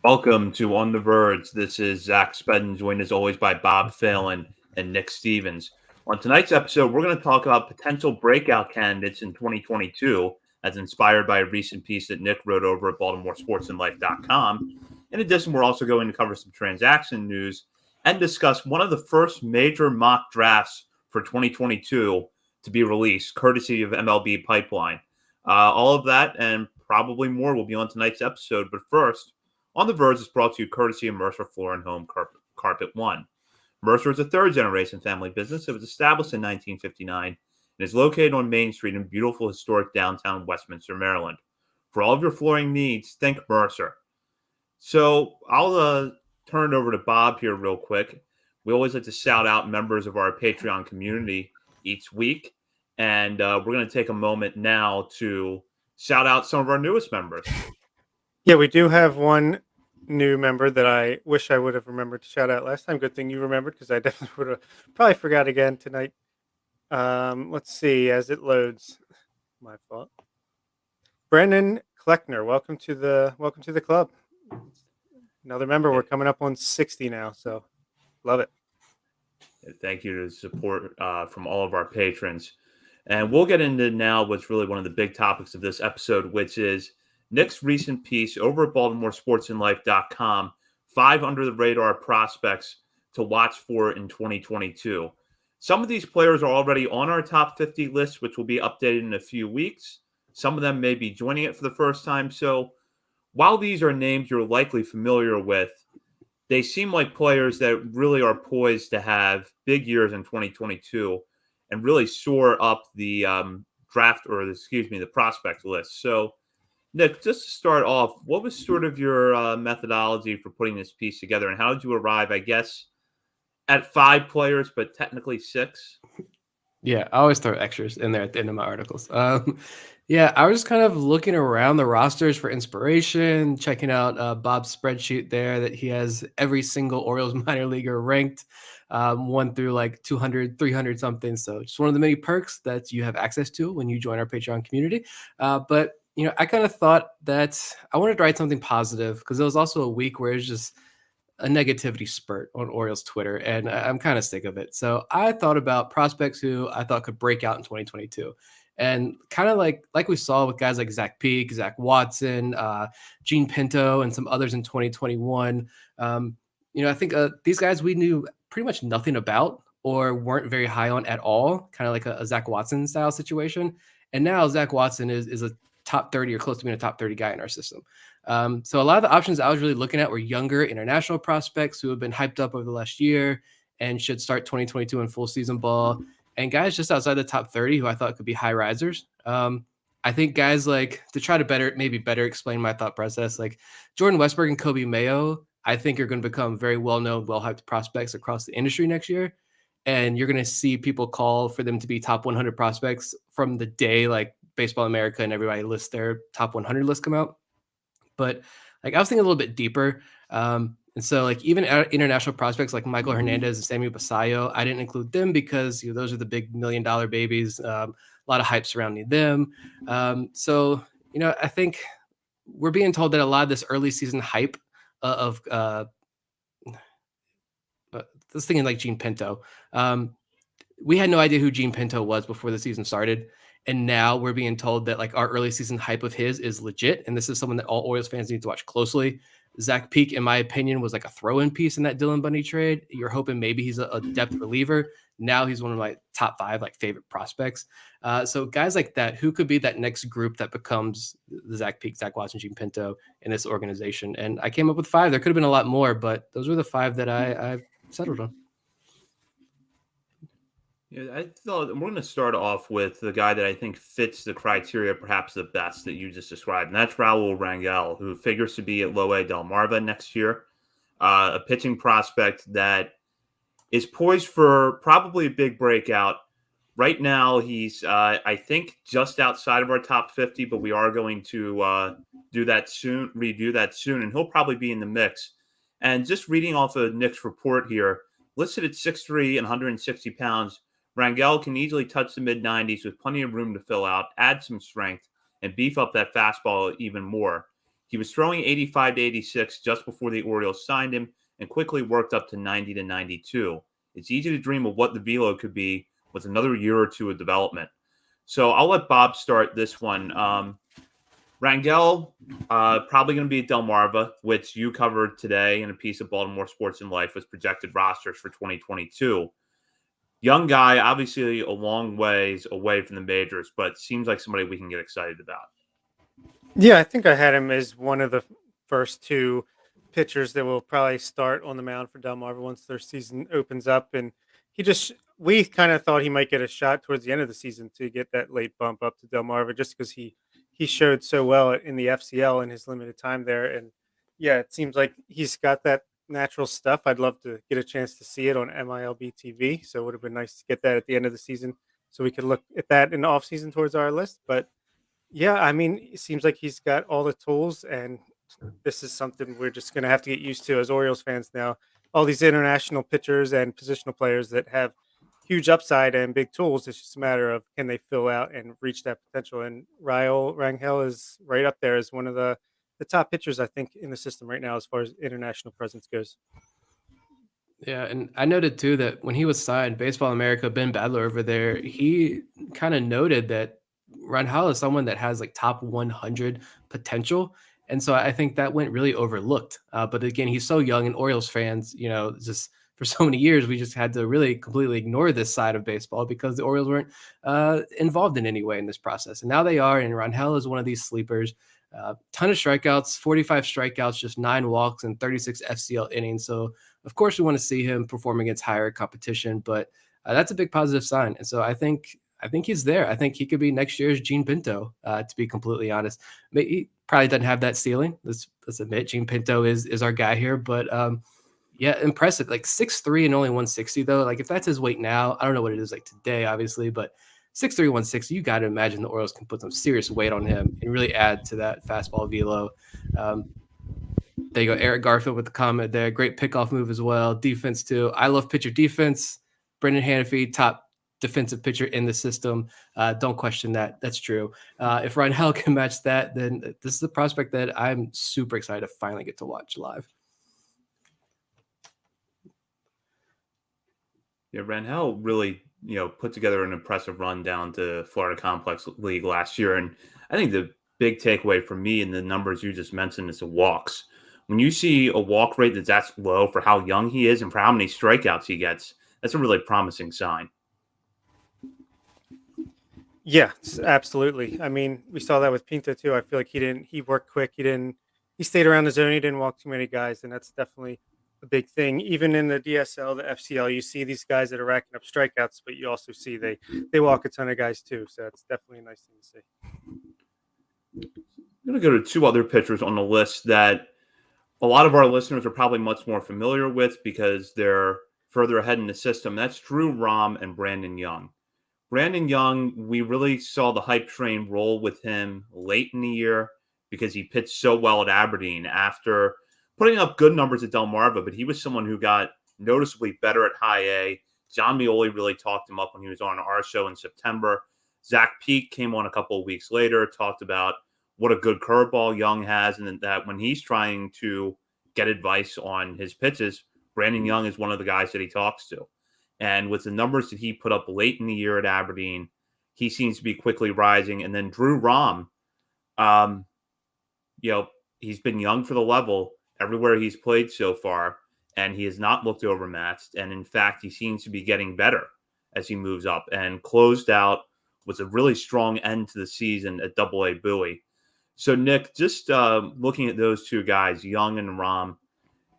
Welcome to On the Verge. This is Zach Spedden, joined as always by Bob Phelan and Nick Stevens. On tonight's episode, we're going to talk about potential breakout candidates in 2022, as inspired by a recent piece that Nick wrote over at Baltimore Sports and Life.com. In addition, we're also going to cover some transaction news and discuss one of the first major mock drafts for 2022 to be released, courtesy of MLB Pipeline. All of that and probably more will be on tonight's episode. But first, On the Verge is brought to you courtesy of Mercer Floor and Home Carpet One. Mercer is a third-generation family business that was established in 1959 and is located on Main Street in beautiful historic downtown Westminster, Maryland. For all of your flooring needs, think Mercer. So I'll turn it over to Bob here real quick. We always like to shout out members of our Patreon community each week, and we're going to take a moment now to shout out some of our newest members. Yeah, we do have one new member that I wish I would have remembered to shout out last time. Good thing you remembered, because I definitely would have probably forgot again tonight. Let's see as it loads. My fault. Brennan Kleckner, welcome to the club. Another member. We're coming up on 60 now, so love it. Thank you to the support from all of our patrons. And we'll get into now what's really one of the big topics of this episode, which is Nick's recent piece over at Baltimore Sports and Life.com, 5 under-the-radar prospects to watch for in 2022. Some of these players are already on our top 50 list, which will be updated in a few weeks. Some of them may be joining it for the first time. So while these are names you're likely familiar with, they seem like players that really are poised to have big years in 2022 and really soar up the the prospect list. So Nick, just to start off, what was sort of your methodology for putting this piece together, and how did you arrive, I guess, at 5 players, but technically 6? Yeah, I always throw extras in there at the end of my articles. Yeah, I was just kind of looking around the rosters for inspiration, checking out Bob's spreadsheet there that he has every single Orioles minor leaguer ranked 1 through like 200, 300 something. So just one of the many perks that you have access to when you join our Patreon community. But I kind of thought that I wanted to write something positive, because it was also a week where it was just a negativity spurt on Orioles Twitter, and I'm kind of sick of it. So I thought about prospects who I thought could break out in 2022. And kind of like we saw with guys like Zach Peak, Zach Watson, Gene Pinto, and some others in 2021. I think these guys we knew pretty much nothing about or weren't very high on at all, kind of like a Zach Watson style situation. And now Zach Watson is a top 30 or close to being a top 30 guy in our system. So a lot of the options I was really looking at were younger international prospects who have been hyped up over the last year and should start 2022 in full season ball, and guys just outside the top 30 who I thought could be high risers. I think guys like, to try to better explain my thought process, like Jordan Westburg and Kobe Mayo, I think are going to become very well-known, well-hyped prospects across the industry next year. And you're going to see people call for them to be top 100 prospects from the day like Baseball America and everybody lists their top 100 list come out. But like I was thinking a little bit deeper. And so like even international prospects like Michael Hernandez and Sammy Basayo, I didn't include them because those are the big $1 million babies. A lot of hype surrounding them. So I think we're being told that a lot of this early season hype of this thing in like Gene Pinto. We had no idea who Gene Pinto was before the season started. And now we're being told that like our early season hype of his is legit. And this is someone that all Orioles fans need to watch closely. Zach Peak, in my opinion, was like a throw-in piece in that Dylan Bundy trade. You're hoping maybe he's a depth reliever. Now he's one of my top 5 like favorite prospects. So guys like that, who could be that next group that becomes the Zach Peak, Zach Watson, Gene Pinto in this organization? And I came up with 5. There could have been a lot more, but those were the 5 that I settled on. Yeah, I thought we're going to start off with the guy that I think fits the criteria perhaps the best that you just described, and that's Raul Rangel, who figures to be at Low A Delmarva next year, a pitching prospect that is poised for probably a big breakout. Right now, he's, I think, just outside of our top 50, but we are going to review that soon, and he'll probably be in the mix. And just reading off of Nick's report here, listed at 6'3" and 160 pounds, Rangel can easily touch the mid-90s with plenty of room to fill out, add some strength, and beef up that fastball even more. He was throwing 85 to 86 just before the Orioles signed him and quickly worked up to 90 to 92. It's easy to dream of what the velo could be with another year or two of development. So I'll let Bob start this one. Rangel, probably going to be at Delmarva, which you covered today in a piece of Baltimore Sports and Life with projected rosters for 2022. Young guy, obviously a long ways away from the majors, but seems like somebody we can get excited about. Yeah, I think I had him as one of the first two pitchers that will probably start on the mound for Delmarva once their season opens up. And we kind of thought he might get a shot towards the end of the season to get that late bump up to Delmarva just because he showed so well in the FCL in his limited time there. And yeah, it seems like he's got that natural stuff. I'd love to get a chance to see it on MILB TV. So it would have been nice to get that at the end of the season so we could look at that in the offseason towards our list. But yeah, I mean, it seems like he's got all the tools, and this is something we're just going to have to get used to as Orioles fans now. All these international pitchers and positional players that have huge upside and big tools. It's just a matter of can they fill out and reach that potential. And Raul Rangel is right up there as one of the top pitchers, I think, in the system right now as far as international presence goes. Yeah, and I noted too that when he was signed, Baseball America, Ben Badler over there, he kind of noted that Rangel is someone that has like top 100 potential. And so I think that went really overlooked. But again, he's so young, and Orioles fans, just for so many years, we just had to really completely ignore this side of baseball because the Orioles weren't involved in any way in this process. And now they are. And Rangel is one of these sleepers. Ton of strikeouts, 45 strikeouts, just 9 walks and 36 FCL innings. So, of course, we want to see him perform against higher competition, but that's a big positive sign. And so I think he's there. I think he could be next year's Gene Pinto, to be completely honest. He probably doesn't have that ceiling. Let's admit Gene Pinto is our guy here, but yeah, impressive. Like 6'3" and only 160 though. Like if that's his weight now, I don't know what it is like today, obviously, but 6'3", 160, you got to imagine the Orioles can put some serious weight on him and really add to that fastball velo. There you go, Eric Garfield with the comment there. Great pickoff move as well. Defense too. I love pitcher defense. Brendan Hanafi, top defensive pitcher in the system. Don't question that. That's true. If Rangel can match that, then this is a prospect that I'm super excited to finally get to watch live. Yeah, Rangel really, put together an impressive run down to Florida Complex League last year. And I think the big takeaway for me in the numbers you just mentioned is the walks. When you see a walk rate that's low for how young he is and for how many strikeouts he gets, that's a really promising sign. Yeah, absolutely. I mean, we saw that with Pinto too. I feel like he worked quick. He stayed around the zone. He didn't walk too many guys. And that's definitely a big thing. Even in the DSL, the FCL, you see these guys that are racking up strikeouts, but you also see they walk a ton of guys too. So it's definitely a nice thing to see. I'm going to go to 2 other pitchers on the list that a lot of our listeners are probably much more familiar with because they're further ahead in the system. That's Drew Rahm and Brandon Young. Brandon Young, we really saw the hype train roll with him late in the year because he pitched so well at Aberdeen after putting up good numbers at Delmarva, but he was someone who got noticeably better at high A. John Mioli really talked him up when he was on our show in September. Zach Peak came on a couple of weeks later, talked about what a good curveball Young has, and that when he's trying to get advice on his pitches, Brandon Young is one of the guys that he talks to. And with the numbers that he put up late in the year at Aberdeen, he seems to be quickly rising. And then Drew Rahm, he's been young for the level everywhere he's played so far, and he has not looked overmatched. And in fact, he seems to be getting better as he moves up and closed out with a really strong end to the season at Double-A Bowie. So, Nick, just looking at those 2 guys, Young and Rahm,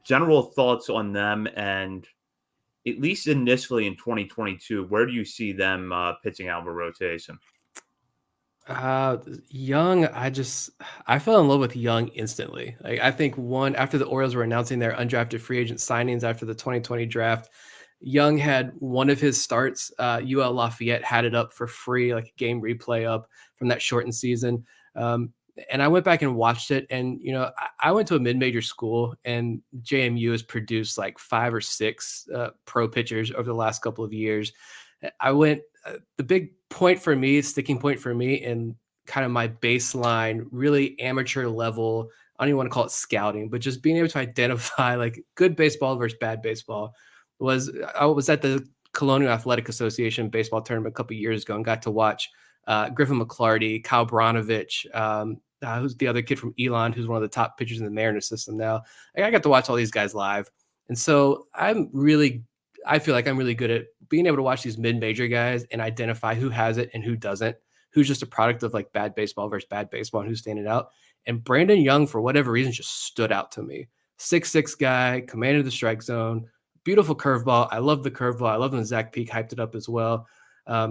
general thoughts on them, and at least initially in 2022, where do you see them pitching out of a rotation? Young, I fell in love with Young instantly. Like, I think after the Orioles were announcing their undrafted free agent signings after the 2020 draft, Young had one of his starts. UL Lafayette had it up for free, like a game replay up from that shortened season. And I went back and watched it. And, I went to a mid-major school, and JMU has produced like 5 or 6 pro pitchers over the last couple of years. The big point for me, sticking point for me, and kind of my baseline, really amateur level I don't even want to call it scouting, but just being able to identify like good baseball versus bad baseball. I was at the Colonial Athletic Association baseball tournament a couple of years ago and got to watch Griffin McClarty, Kyle Bronovich, who's the other kid from Elon, who's one of the top pitchers in the Mariners system now. I got to watch all these guys live. And so I feel like I'm really good at being able to watch these mid-major guys and identify who has it and who doesn't, who's just a product of like bad baseball versus bad baseball and who's standing out. And Brandon Young, for whatever reason, just stood out to me. 6'6" guy, commanded the strike zone, beautiful curveball. I love the curveball. I love when Zach Peak hyped it up as well. I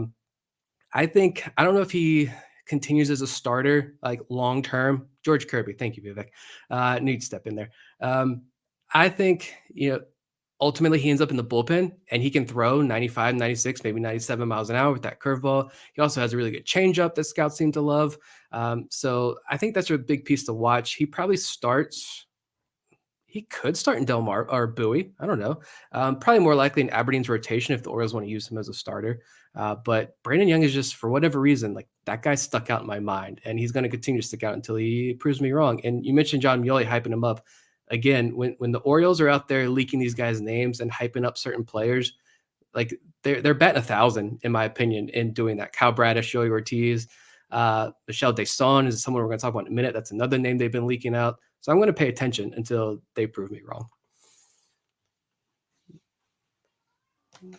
don't know if he continues as a starter, like long-term. George Kirby, thank you, Vivek. Need to step in there. I think, ultimately he ends up in the bullpen and he can throw 95, 96, maybe 97 miles an hour with that curveball. He also has a really good changeup that scouts seem to love. So I think that's a big piece to watch. He could start in Del Mar or Bowie. I don't know. Probably more likely in Aberdeen's rotation if the Orioles want to use him as a starter. But Brandon Young is just, for whatever reason, like that guy stuck out in my mind, and he's going to continue to stick out until he proves me wrong. And you mentioned John Muley hyping him up. Again, when the Orioles are out there leaking these guys' names and hyping up certain players, like they're betting 1,000, in my opinion, in doing that. Kyle Bradish, Joey Ortiz, Michelle Deson is someone we're going to talk about in a minute. That's another name they've been leaking out. So I'm going to pay attention until they prove me wrong.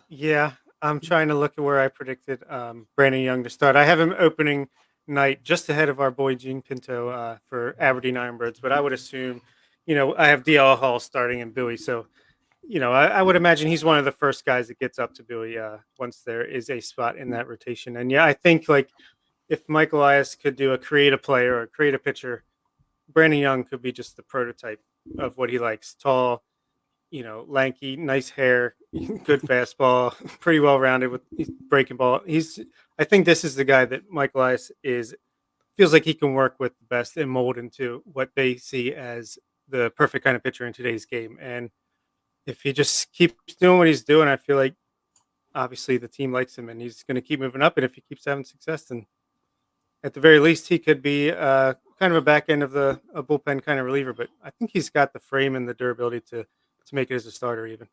Yeah, I'm trying to look at where I predicted Brandon Young to start. I have him opening night just ahead of our boy Gene Pinto for Aberdeen Ironbirds, but I would assume, I have DL Hall starting in Bowie. So, I would imagine he's one of the first guys that gets up to Bowie once there is a spot in that rotation. And yeah, I think like if Mike Elias could do a create a player or create a pitcher, Brandon Young could be just the prototype of what he likes. Tall, lanky, nice hair, good fastball, pretty well rounded with breaking ball. I think this is the guy that Mike Elias feels like he can work with the best and mold into what they see as the perfect kind of pitcher in today's game. And if he just keeps doing what he's doing, I feel like obviously the team likes him and he's going to keep moving up. And if he keeps having success, then at the very least, he could be kind of a back end of a bullpen kind of reliever. But I think he's got the frame and the durability to make it as a starter even.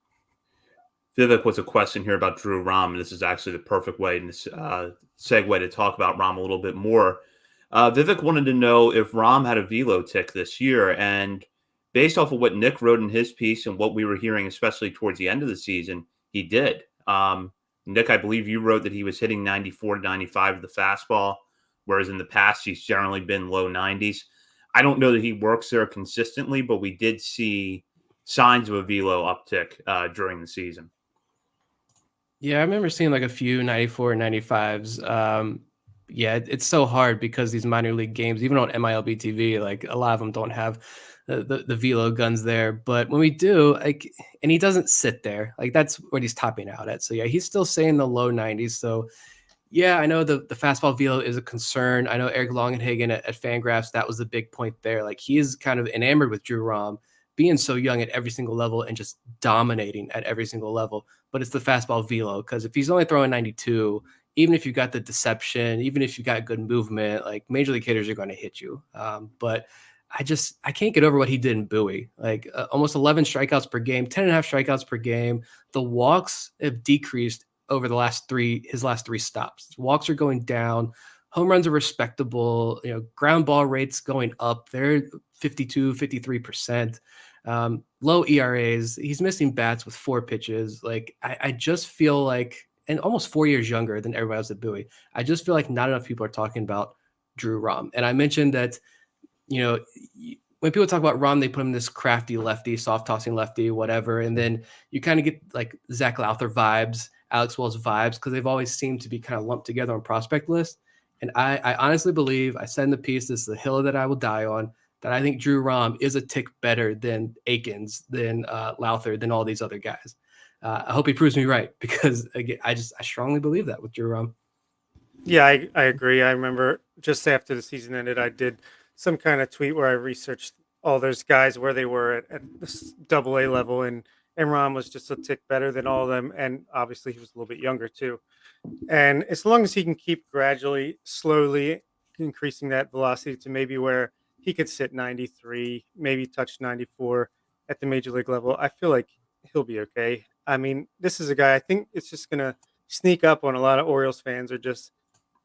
Vivek was a question here about Drew Rahm, and this is actually the perfect way and segue to talk about Rahm a little bit more. Vivek wanted to know if Rahm had a velo tick this year, and based off of what Nick wrote in his piece and what we were hearing, especially towards the end of the season, he did. Nick, I believe you wrote that he was hitting 94 to 95 of the fastball, whereas in the past he's generally been low 90s. I don't know that he works there consistently, but we did see signs of a velo uptick during the season. Yeah, I remember seeing like a few 94, 95s. Yeah, it's so hard because these minor league games, even on MILB TV, like a lot of them don't have the velo guns there. But when we do, like, and he doesn't sit there, like that's what he's topping out at. So yeah, he's still saying the low 90s. So yeah, I know the fastball velo is a concern. I know Eric Longenhagen at Fangraphs, that was the big point there. Like he is kind of enamored with Drew Rahm being so young at every single level and just dominating at every single level. But it's the fastball velo, because if he's only throwing 92, even if you got the deception, even if you got good movement, like major league hitters are going to hit you. But I can't get over what he did in Bowie. Like almost 11 strikeouts per game, 10 and a half strikeouts per game. The walks have decreased over his last three stops. Walks are going down. Home runs are respectable. Ground ball rates going up. They're 52, 53%. Low ERAs. He's missing bats with 4 pitches. Like I just feel like, and almost 4 years younger than everybody else at Bowie. I just feel like not enough people are talking about Drew Rahm. And I mentioned that, when people talk about Rahm, they put him in this crafty lefty, soft tossing lefty, whatever. And then you kind of get like Zach Lowther vibes, Alex Wells vibes, because they've always seemed to be kind of lumped together on prospect lists. And I honestly believe, I said in the piece, this is the hill that I will die on, that I think Drew Rahm is a tick better than Akins, than Lowther, than all these other guys. I hope he proves me right, because again, I strongly believe that with Drew Rahm. Yeah, I agree. I remember just after the season ended, I did some kind of tweet where I researched all those guys where they were at this AA level, and Rahm was just a tick better than all of them. And obviously he was a little bit younger too. And as long as he can keep gradually, slowly increasing that velocity to maybe where he could sit 93, maybe touch 94 at the major league level. I feel like he'll be okay. I mean, this is a guy, I think it's just going to sneak up on a lot of Orioles fans or just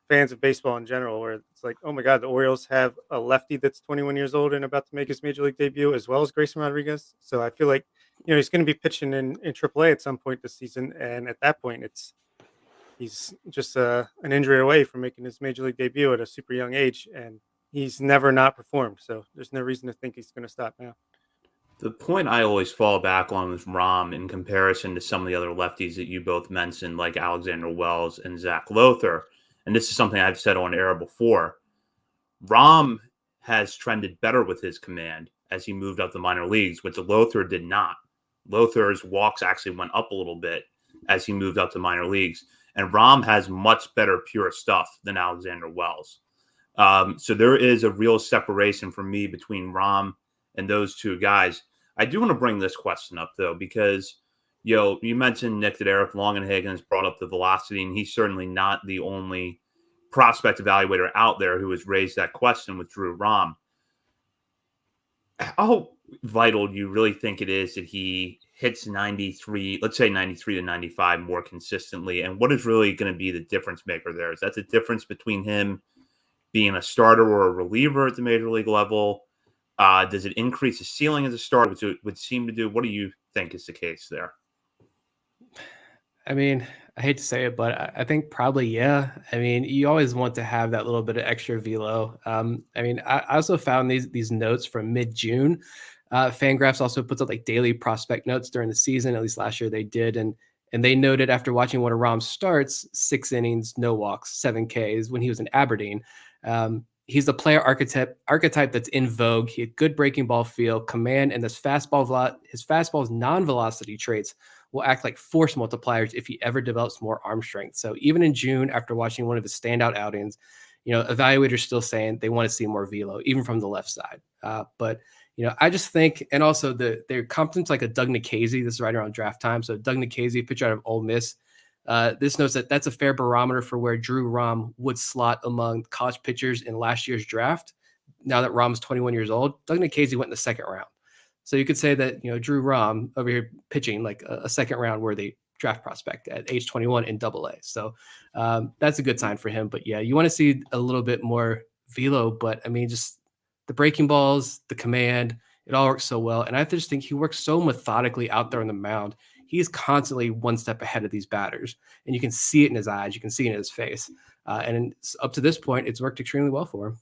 fans of baseball in general, where it's like, oh my God, the Orioles have a lefty that's 21 years old and about to make his major league debut, as well as Grayson Rodriguez. So I feel like, he's going to be pitching in AAA at some point this season. And at that point, he's just an injury away from making his major league debut at a super young age. And he's never not performed. So there's no reason to think he's going to stop now. The point I always fall back on with Rahm in comparison to some of the other lefties that you both mentioned, like Alexander Wells and Zach Lothar, and this is something I've said on air before, Rahm has trended better with his command as he moved up the minor leagues, which Lothar did not. Lothar's walks actually went up a little bit as he moved up to minor leagues, and Rahm has much better pure stuff than Alexander Wells. So there is a real separation for me between Rahm and those two guys. I do want to bring this question up, though, because, you mentioned, Nick, that Eric Longenhagen has brought up the velocity, and he's certainly not the only prospect evaluator out there who has raised that question with Drew Rahm. How vital do you really think it is that he hits 93, let's say 93 to 95 more consistently? And what is really going to be the difference maker there? Is that the difference between him being a starter or a reliever at the major league level? Does it increase his ceiling as a starter, which it would seem to do? What do you think is the case there? I mean, I hate to say it, but I think probably, yeah. I mean, you always want to have that little bit of extra velo. I mean, I also found these notes from mid-June. Fangraphs also puts out like daily prospect notes during the season. At least last year they did. And they noted after watching one of Rahm's starts, 6 innings, no walks, 7 Ks when he was in Aberdeen. He's the player archetype that's in vogue. He had good breaking ball feel, command, and his fastball's non-velocity traits will act like force multipliers if he ever develops more arm strength. So even in June, after watching one of his standout outings, evaluators still saying they want to see more velo, even from the left side. But I just think, and also their competence like a Doug Nikhazy. This is right around draft time. So Doug Nikhazy, pitcher out of Ole Miss. This notes that that's a fair barometer for where Drew Rahm would slot among college pitchers in last year's draft. Now that Rahm's 21 years old, Doug Nikhazy went in the second round. So you could say that, Drew Rahm over here pitching like a second round worthy draft prospect at age 21 in AA. So that's a good sign for him. But yeah, you want to see a little bit more velo, but I mean, just the breaking balls, the command, it all works so well. And I just think he works so methodically out there on the mound. He's constantly one step ahead of these batters, and you can see it in his eyes. You can see it in his face. And up to this point, it's worked extremely well for him.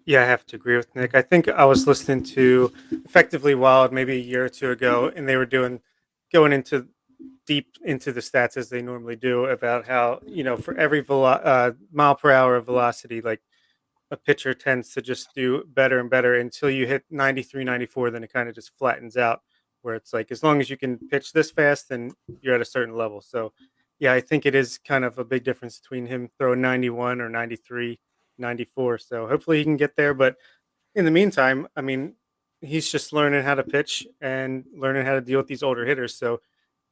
Yeah, I have to agree with Nick. I think I was listening to Effectively Wild maybe a year or two ago, and they were going into deep into the stats as they normally do about how, for every mile per hour of velocity, like a pitcher tends to just do better and better until you hit 93, 94, then it kind of just flattens out, where it's like, as long as you can pitch this fast, then you're at a certain level. So yeah, I think it is kind of a big difference between him throwing 91 or 93, 94. So hopefully he can get there. But in the meantime, I mean, he's just learning how to pitch and learning how to deal with these older hitters. So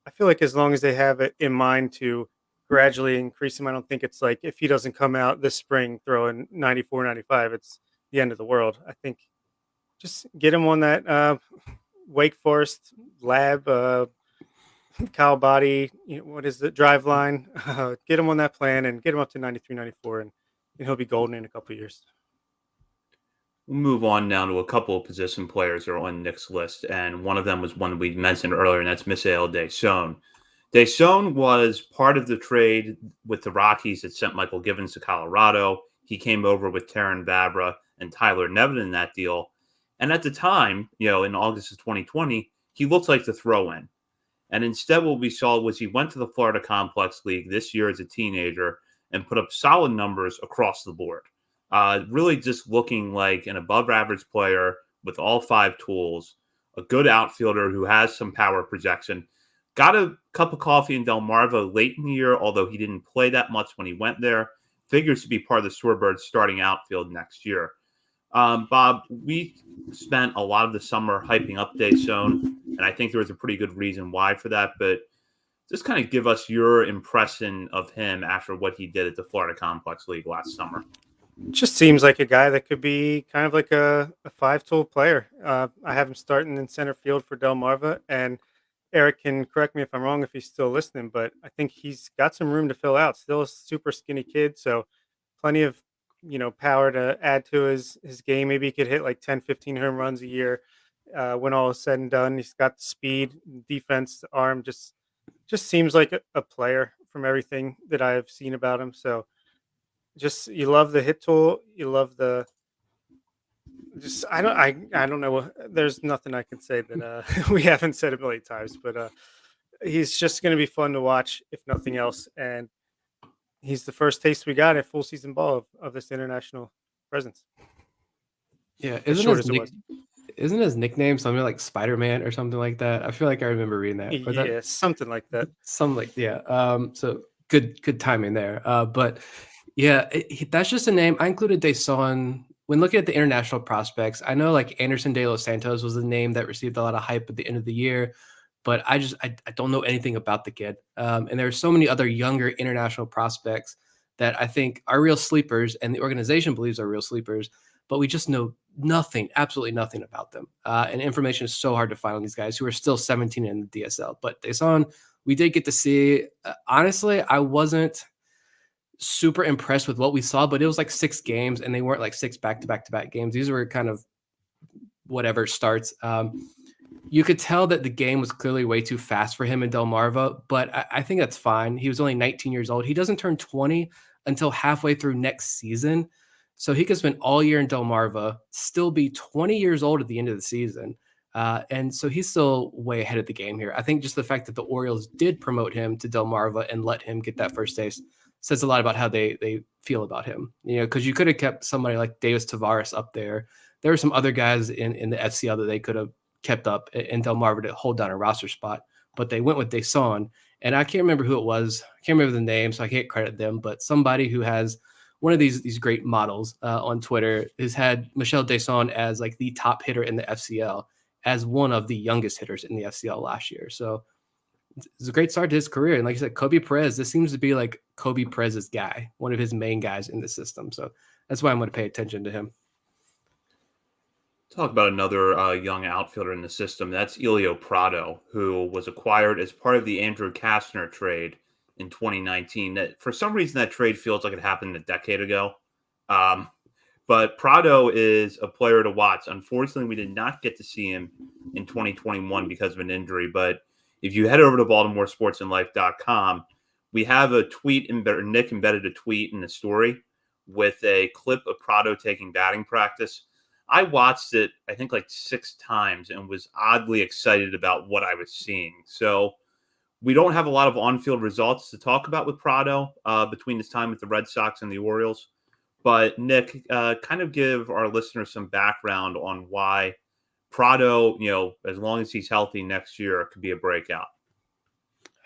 I feel like as long as they have it in mind to gradually increase him, I don't think it's like if he doesn't come out this spring throwing 94, 95, it's the end of the world. I think just get him on that Wake Forest lab, cow body, what is the drive line? Get him on that plan and get him up to 93, 94, and he'll be golden in a couple of years. We'll move on now to a couple of position players that are on Nick's list, and one of them was one we mentioned earlier, and that's Misael Deson. Deson was part of the trade with the Rockies that sent Michael Givens to Colorado. He came over with Terran Vavra and Tyler Nevin in that deal. And at the time, in August of 2020, he looked like the throw-in. And instead what we saw was he went to the Florida Complex League this year as a teenager and put up solid numbers across the board. Really just looking like an above-average player with all 5 tools, a good outfielder who has some power projection. Got a cup of coffee in Delmarva late in the year, although he didn't play that much when he went there. Figures to be part of the Shorebirds starting outfield next year. Bob, we spent a lot of the summer hyping up Deson, and I think there was a pretty good reason why for that. But just kind of give us your impression of him after what he did at the Florida Complex League last summer. Just seems like a guy that could be kind of like a five-tool player. I have him starting in center field for Delmarva, and Eric can correct me if I'm wrong if he's still listening, but I think he's got some room to fill out. Still a super skinny kid, so plenty of power to add to his game. Maybe he could hit like 10, 15 home runs a year when all is said and done. He's got the speed, defense, the arm. Just seems like a player from everything that I've seen about him. So just you love the hit tool. You love the just I don't know. There's nothing I can say that we haven't said a million times, but he's just going to be fun to watch if nothing else. And he's the first taste we got at full season ball of this international presence. Yeah, As short as it was. isn't his nickname something like Spider-Man or something like that? I feel like I remember reading that. Or Yeah, something like that. Something like yeah. So good timing there. But yeah, that's just a name. I included Deson when looking at the international prospects. I know like Anderson De Los Santos was a name that received a lot of hype at the end of the year, but I don't know anything about the kid. And there are so many other younger international prospects that I think are real sleepers, and the organization believes are real sleepers, but we just know nothing, absolutely nothing about them. And information is so hard to find on these guys who are still 17 in the DSL. But Deson, we did get to see. Honestly, I wasn't super impressed with what we saw, but it was like 6 games, and they weren't like 6 back-to-back games. These were kind of whatever starts. You could tell that the game was clearly way too fast for him in Delmarva, but I think that's fine. He was only 19 years old. He doesn't turn 20 until halfway through next season. So he could spend all year in Delmarva, still be 20 years old at the end of the season. And so he's still way ahead of the game here. I think just the fact that the Orioles did promote him to Delmarva and let him get that first taste says a lot about how they feel about him. Because you could have kept somebody like Davis Tavares up there. There were some other guys in the FCL that they could have kept up in Delmarva to hold down a roster spot, but they went with Deson. And I can't remember who it was. I can't remember the name, so I can't credit them, but somebody who has one of these great models on Twitter has had Michel Deson as like the top hitter in the FCL, as one of the youngest hitters in the FCL last year. So it's a great start to his career. And like you said, Kobe Perez, this seems to be like Kobe Perez's guy, one of his main guys in the system. So that's why I'm going to pay attention to him. Talk about another young outfielder in the system. That's Elio Prado, who was acquired as part of the Andrew Kastner trade in 2019. That for some reason that trade feels like it happened a decade ago. But Prado is a player to watch. Unfortunately, we did not get to see him in 2021 because of an injury. But if you head over to BaltimoreSportsAndLife.com, we have a tweet embedded. Nick embedded a tweet in the story with a clip of Prado taking batting practice. I watched it, I think, like 6 times and was oddly excited about what I was seeing. So we don't have a lot of on-field results to talk about with Prado between his time with the Red Sox and the Orioles. But, Nick, kind of give our listeners some background on why Prado, as long as he's healthy next year, could be a breakout.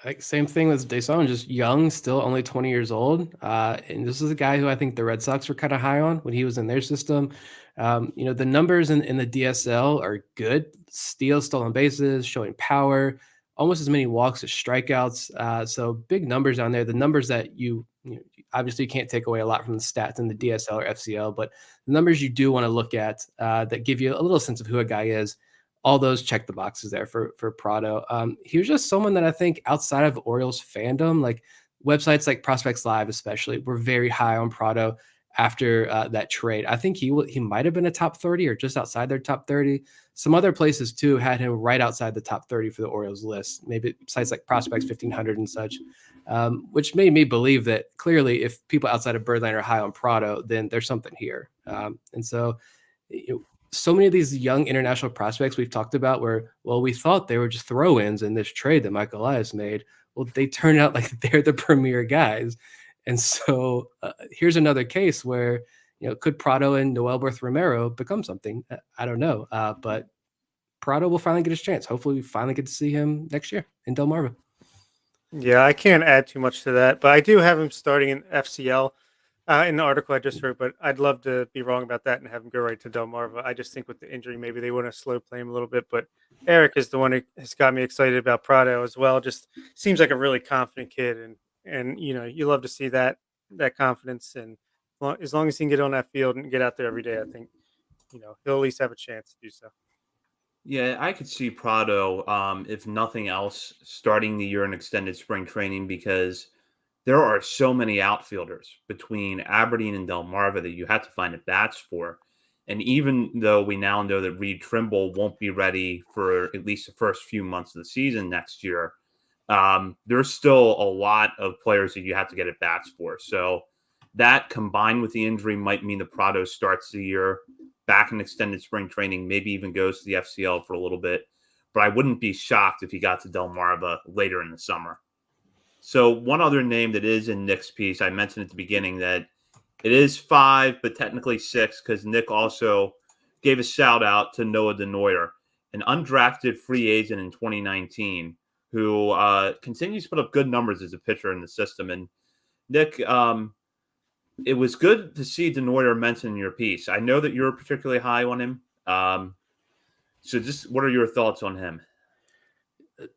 Like same thing with Deson, just young, still only 20 years old. And this is a guy who I think the Red Sox were kind of high on when he was in their system. The numbers in the DSL are good. Steals, stolen bases, showing power, almost as many walks as strikeouts. So big numbers down there. The numbers that you obviously you can't take away a lot from the stats in the DSL or FCL, but the numbers you do want to look at that give you a little sense of who a guy is. All those check the boxes there for Prado. He was just someone that I think outside of Orioles fandom, like websites like Prospects Live especially, were very high on Prado after that trade. I think he might have been a top 30 or just outside their top 30. Some other places too had him right outside the top 30 for the Orioles list, maybe sites like Prospects 1500 and such, which made me believe that clearly if people outside of Birdland are high on Prado, then there's something here. And so so many of these young international prospects we've talked about where, well, we thought they were just throw-ins in this trade that Michael Elias made. Well, they turned out like they're the premier guys. And so here's another case where, could Prado and Noelberth Romero become something? I don't know. But Prado will finally get his chance. Hopefully we finally get to see him next year in Delmarva. Yeah, I can't add too much to that, but I do have him starting in FCL. In the article I just heard, but I'd love to be wrong about that and have him go right to Delmarva. I just think with the injury, maybe they want to slow play him a little bit. But Eric is the one who has got me excited about Prado as well. Just seems like a really confident kid, and you love to see that confidence. And As long as he can get on that field and get out there every day, I think he'll at least have a chance to do so. Yeah, I could see Prado, if nothing else, starting the year in extended spring training because there are so many outfielders between Aberdeen and Delmarva that you have to find at bats for. And even though we now know that Reed Trimble won't be ready for at least the first few months of the season next year, there's still a lot of players that you have to get at bats for. So that combined with the injury might mean that Prado starts the year back in extended spring training, maybe even goes to the FCL for a little bit. But I wouldn't be shocked if he got to Delmarva later in the summer. So one other name that is in Nick's piece, I mentioned at the beginning that it is 5, but technically 6 because Nick also gave a shout out to Noah Denoyer, an undrafted free agent in 2019 who continues to put up good numbers as a pitcher in the system. And Nick, it was good to see Denoyer mentioned in your piece. I know that you're particularly high on him. So just what are your thoughts on him?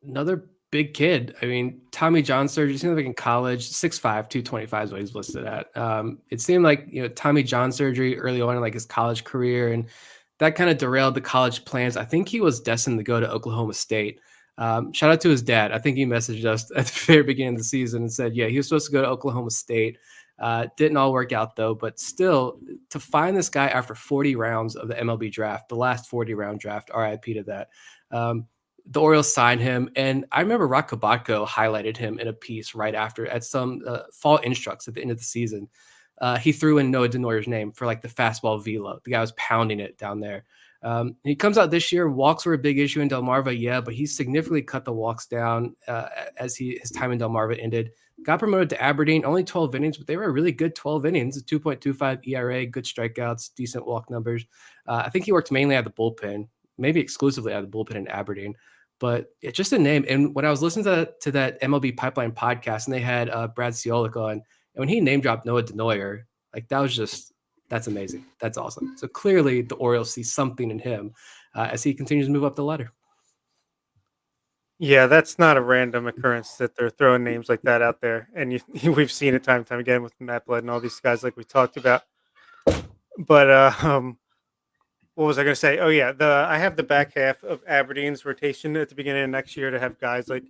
Another big kid. I mean, Tommy John surgery seemed like in college, 6'5", 225 is what he's listed at. It seemed like, Tommy John surgery early on in like his college career, and that kind of derailed the college plans. I think he was destined to go to Oklahoma State. Shout out to his dad. I think he messaged us at the very beginning of the season and said, yeah, he was supposed to go to Oklahoma State. Didn't all work out though, but still to find this guy after 40 rounds of the MLB draft, the last 40-round draft, RIP to that. The Orioles signed him, and I remember Rock Kabatko highlighted him in a piece right after at some fall instructs at the end of the season. He threw in Noah Denoyer's name for like the fastball velo. The guy was pounding it down there. He comes out this year. Walks were a big issue in Delmarva, yeah, but he significantly cut the walks down as his time in Delmarva ended. Got promoted to Aberdeen, only 12 innings, but they were a really good 12 innings, a 2.25 ERA, good strikeouts, decent walk numbers. I think he worked mainly out of the bullpen, maybe exclusively out of the bullpen in Aberdeen. But it's just a name. And when I was listening to that MLB Pipeline podcast, and they had Brad Ciolek on, and when he name dropped Noah Denoyer, like that's amazing. That's awesome. So clearly the Orioles see something in him as he continues to move up the ladder. Yeah, that's not a random occurrence that they're throwing names like that out there. And we've seen it time and time again with Matt Blood and all these guys like we talked about. But what was I going to say? Oh, yeah, I have the back half of Aberdeen's rotation at the beginning of next year to have guys like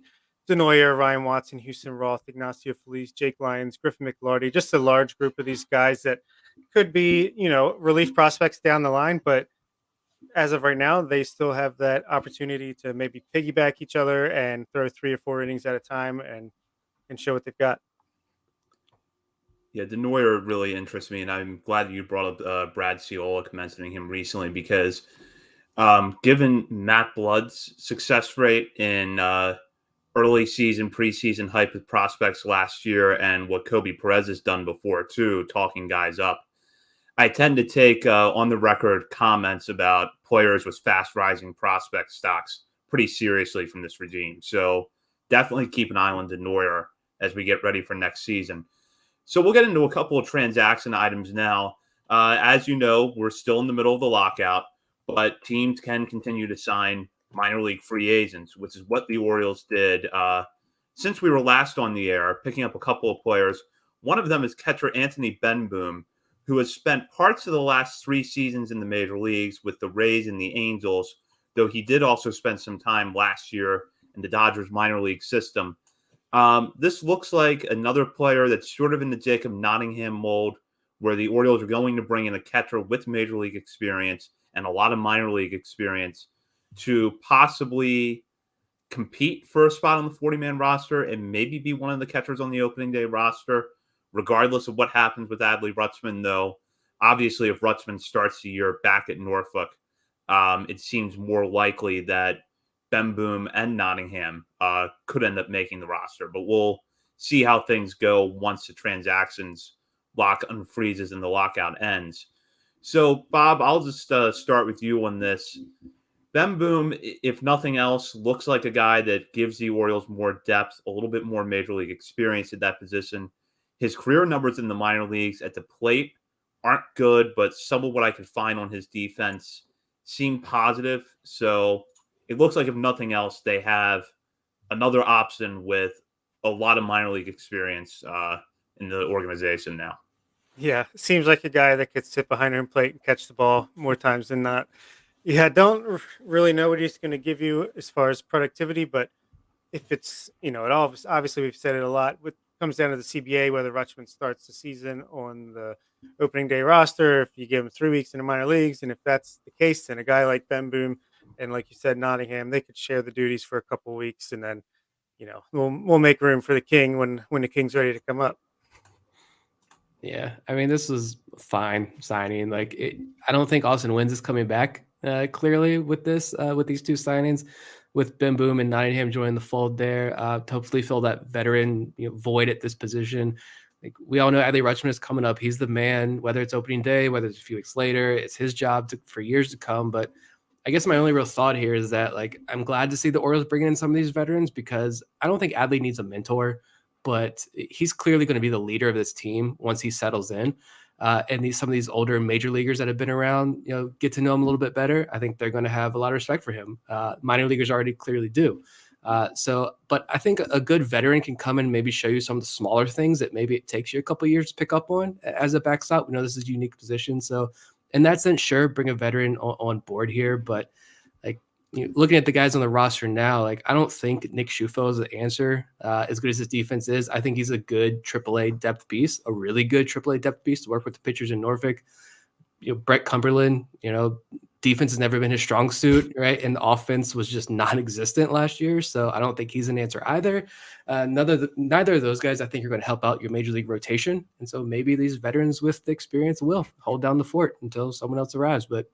Denoyer, Ryan Watson, Houston Roth, Ignacio Feliz, Jake Lyons, Griffin McLarty, just a large group of these guys that could be, relief prospects down the line. But as of right now, they still have that opportunity to maybe piggyback each other and throw 3 or 4 innings at a time and show what they've got. Yeah, Denoyer really interests me, and I'm glad that you brought up Brad Ciolek mentioning him recently because given Matt Blood's success rate in early season, preseason hype with prospects last year and what Kobe Perez has done before too, talking guys up, I tend to take on the record comments about players with fast rising prospect stocks pretty seriously from this regime. So definitely keep an eye on Denoyer as we get ready for next season. So we'll get into a couple of transaction items now. As you know, we're still in the middle of the lockout, but teams can continue to sign minor league free agents, which is what the Orioles did since we were last on the air, picking up a couple of players. One of them is catcher Anthony Benboom, who has spent parts of the last 3 seasons in the major leagues with the Rays and the Angels, though he did also spend some time last year in the Dodgers minor league system. This looks like another player that's sort of in the Jacob Nottingham mold, where the Orioles are going to bring in a catcher with major league experience and a lot of minor league experience to possibly compete for a spot on the 40-man roster and maybe be one of the catchers on the opening day roster, regardless of what happens with Adley Rutschman, though. Obviously, if Rutschman starts the year back at Norfolk, it seems more likely that Benboom and Nottingham could end up making the roster. But we'll see how things go once the transactions lock unfreezes and the lockout ends. So, Bob, I'll just start with you on this. Benboom, if nothing else, looks like a guy that gives the Orioles more depth, a little bit more major league experience at that position. His career numbers in the minor leagues at the plate aren't good, but some of what I could find on his defense seem positive. So it looks like, if nothing else, they have another option with a lot of minor league experience in the organization now. Yeah, seems like a guy that could sit behind home plate and catch the ball more times than not. Yeah, don't really know what he's going to give you as far as productivity, but if it's, it all obviously we've said it a lot. What comes down to the CBA, whether Rutschman starts the season on the opening day roster, if you give him 3 weeks in the minor leagues, and if that's the case, then a guy like Ben Boom and like you said, Nottingham, they could share the duties for a couple weeks, and then we'll make room for the king when the king's ready to come up. Yeah, I mean, this was fine signing. Like, I don't think Austin Wynns is coming back clearly with this, with these two signings, with Ben Boom and Nottingham joining the fold there to hopefully fill that veteran void at this position. Like, we all know Adley Rutschman is coming up. He's the man, whether it's opening day, whether it's a few weeks later, it's his job for years to come. But I guess my only real thought here is that, like, I'm glad to see the Orioles bringing in some of these veterans because I don't think Adley needs a mentor, but he's clearly going to be the leader of this team once he settles in. And some of these older major leaguers that have been around, get to know him a little bit better. I think they're going to have a lot of respect for him. Minor leaguers already clearly do. But I think a good veteran can come and maybe show you some of the smaller things that maybe it takes you a couple of years to pick up on as a backstop. We know this is a unique position. So in that sense, sure, bring a veteran on board here. But like, looking at the guys on the roster now, like, I don't think Nick Schufo is the answer. As good as his defense is, I think he's a good AAA depth piece, a really good AAA depth piece to work with the pitchers in Norfolk. Brett Cumberland, defense has never been his strong suit, right? And the offense was just non-existent last year. So I don't think he's an answer either. Neither of those guys, I think, are going to help out your major league rotation. And so maybe these veterans with the experience will hold down the fort until someone else arrives. But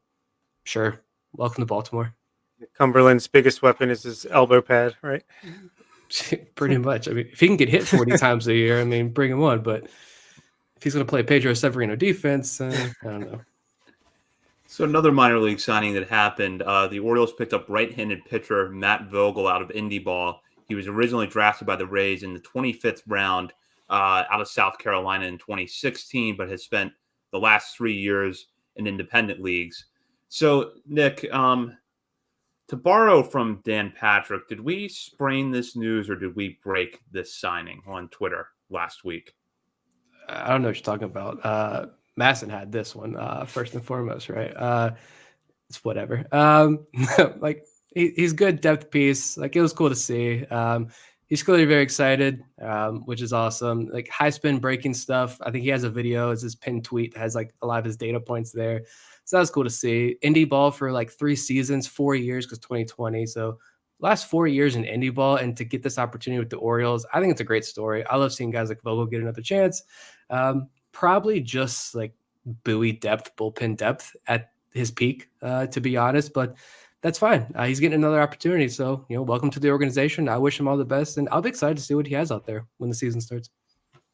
sure, welcome to Baltimore. Cumberland's biggest weapon is his elbow pad, right? Pretty much. I mean, if he can get hit 40 times a year, I mean, bring him on. But if he's going to play Pedro Severino defense, I don't know. So another minor league signing that happened, the Orioles picked up right-handed pitcher Matt Vogel out of Indy Ball. He was originally drafted by the Rays in the 25th round out of South Carolina in 2016, but has spent the last 3 years in independent leagues. So, Nick, to borrow from Dan Patrick, did we sprain this news or did we break this signing on Twitter last week? I don't know what you're talking about. Masson had this one first and foremost, right? It's whatever. Like, he's good depth piece. Like, it was cool to see. He's clearly very excited, which is awesome. Like, high spin breaking stuff. I think he has a video. It's his pinned tweet that has like a lot of his data points there. So that was cool to see. Indy ball for like 3 seasons, 4 years, because 2020. So last 4 years in Indy ball, and to get this opportunity with the Orioles, I think it's a great story. I love seeing guys like Vogel get another chance. Probably just like buoy depth, bullpen depth at his peak, to be honest, but that's fine. He's getting another opportunity. So, welcome to the organization. I wish him all the best, and I'll be excited to see what he has out there when the season starts.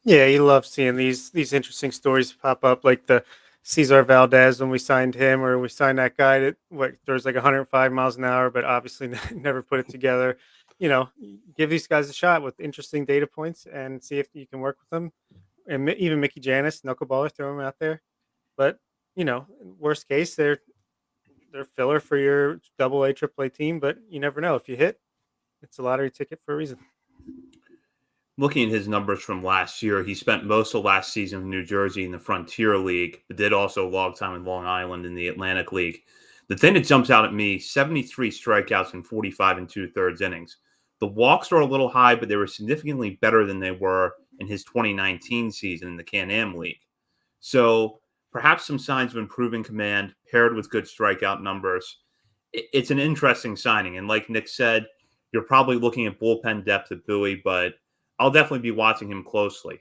Yeah, you love seeing these interesting stories pop up, like the Cesar Valdez when we signed him, or we signed that guy that throws like 105 miles an hour, but obviously never put it together. Give these guys a shot with interesting data points and see if you can work with them. And even Mickey Janis, knuckleballer, throw him out there. But worst case, they're filler for your AA, AAA team. But you never know. If you hit, it's a lottery ticket for a reason. Looking at his numbers from last year, he spent most of last season in New Jersey in the Frontier League, but did also log time in Long Island in the Atlantic League. The thing that jumps out at me, 73 strikeouts in 45 2/3 innings. The walks are a little high, but they were significantly better than they were in his 2019 season in the Can-Am League. So perhaps some signs of improving command paired with good strikeout numbers. It's an interesting signing. And like Nick said, you're probably looking at bullpen depth at Bowie, but I'll definitely be watching him closely,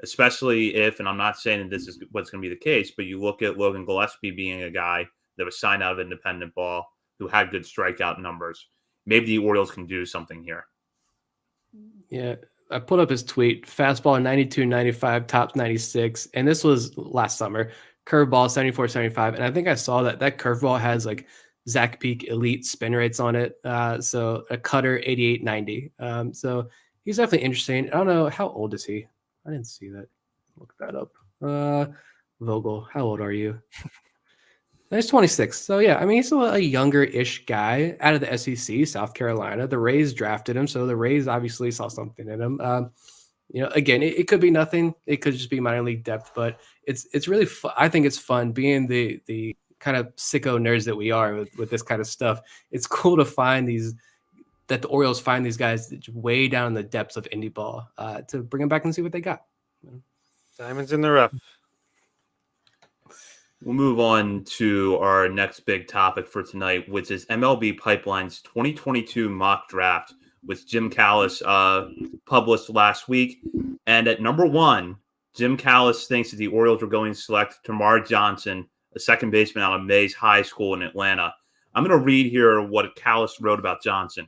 especially if, and I'm not saying that this is what's going to be the case, but you look at Logan Gillespie being a guy that was signed out of independent ball who had good strikeout numbers. Maybe the Orioles can do something here. Yeah, I pulled up his tweet. Fastball 92, 95, tops 96. And this was last summer. Curveball 74, 75. And I think I saw that curveball has like Zach Peak elite spin rates on it. So a cutter 88, 90. So he's definitely interesting. I don't know. How old is he? I didn't see that. Look that up. Vogel, how old are you? He's 26. So, yeah, I mean, he's still a younger-ish guy out of the SEC, South Carolina. The Rays drafted him, so the Rays obviously saw something in him. Again, it could be nothing. It could just be minor league depth, but it's really I think it's fun being the kind of sicko nerds that we are with this kind of stuff. It's cool to find that the Orioles find these guys way down in the depths of indie ball to bring them back and see what they got. Diamonds in the rough. We'll move on to our next big topic for tonight, which is MLB Pipeline's 2022 mock draft, which Jim Callis published last week. And at number 1, Jim Callis thinks that the Orioles are going to select Tamar Johnson, a second baseman out of Mays High School in Atlanta. I'm going to read here what Callis wrote about Johnson.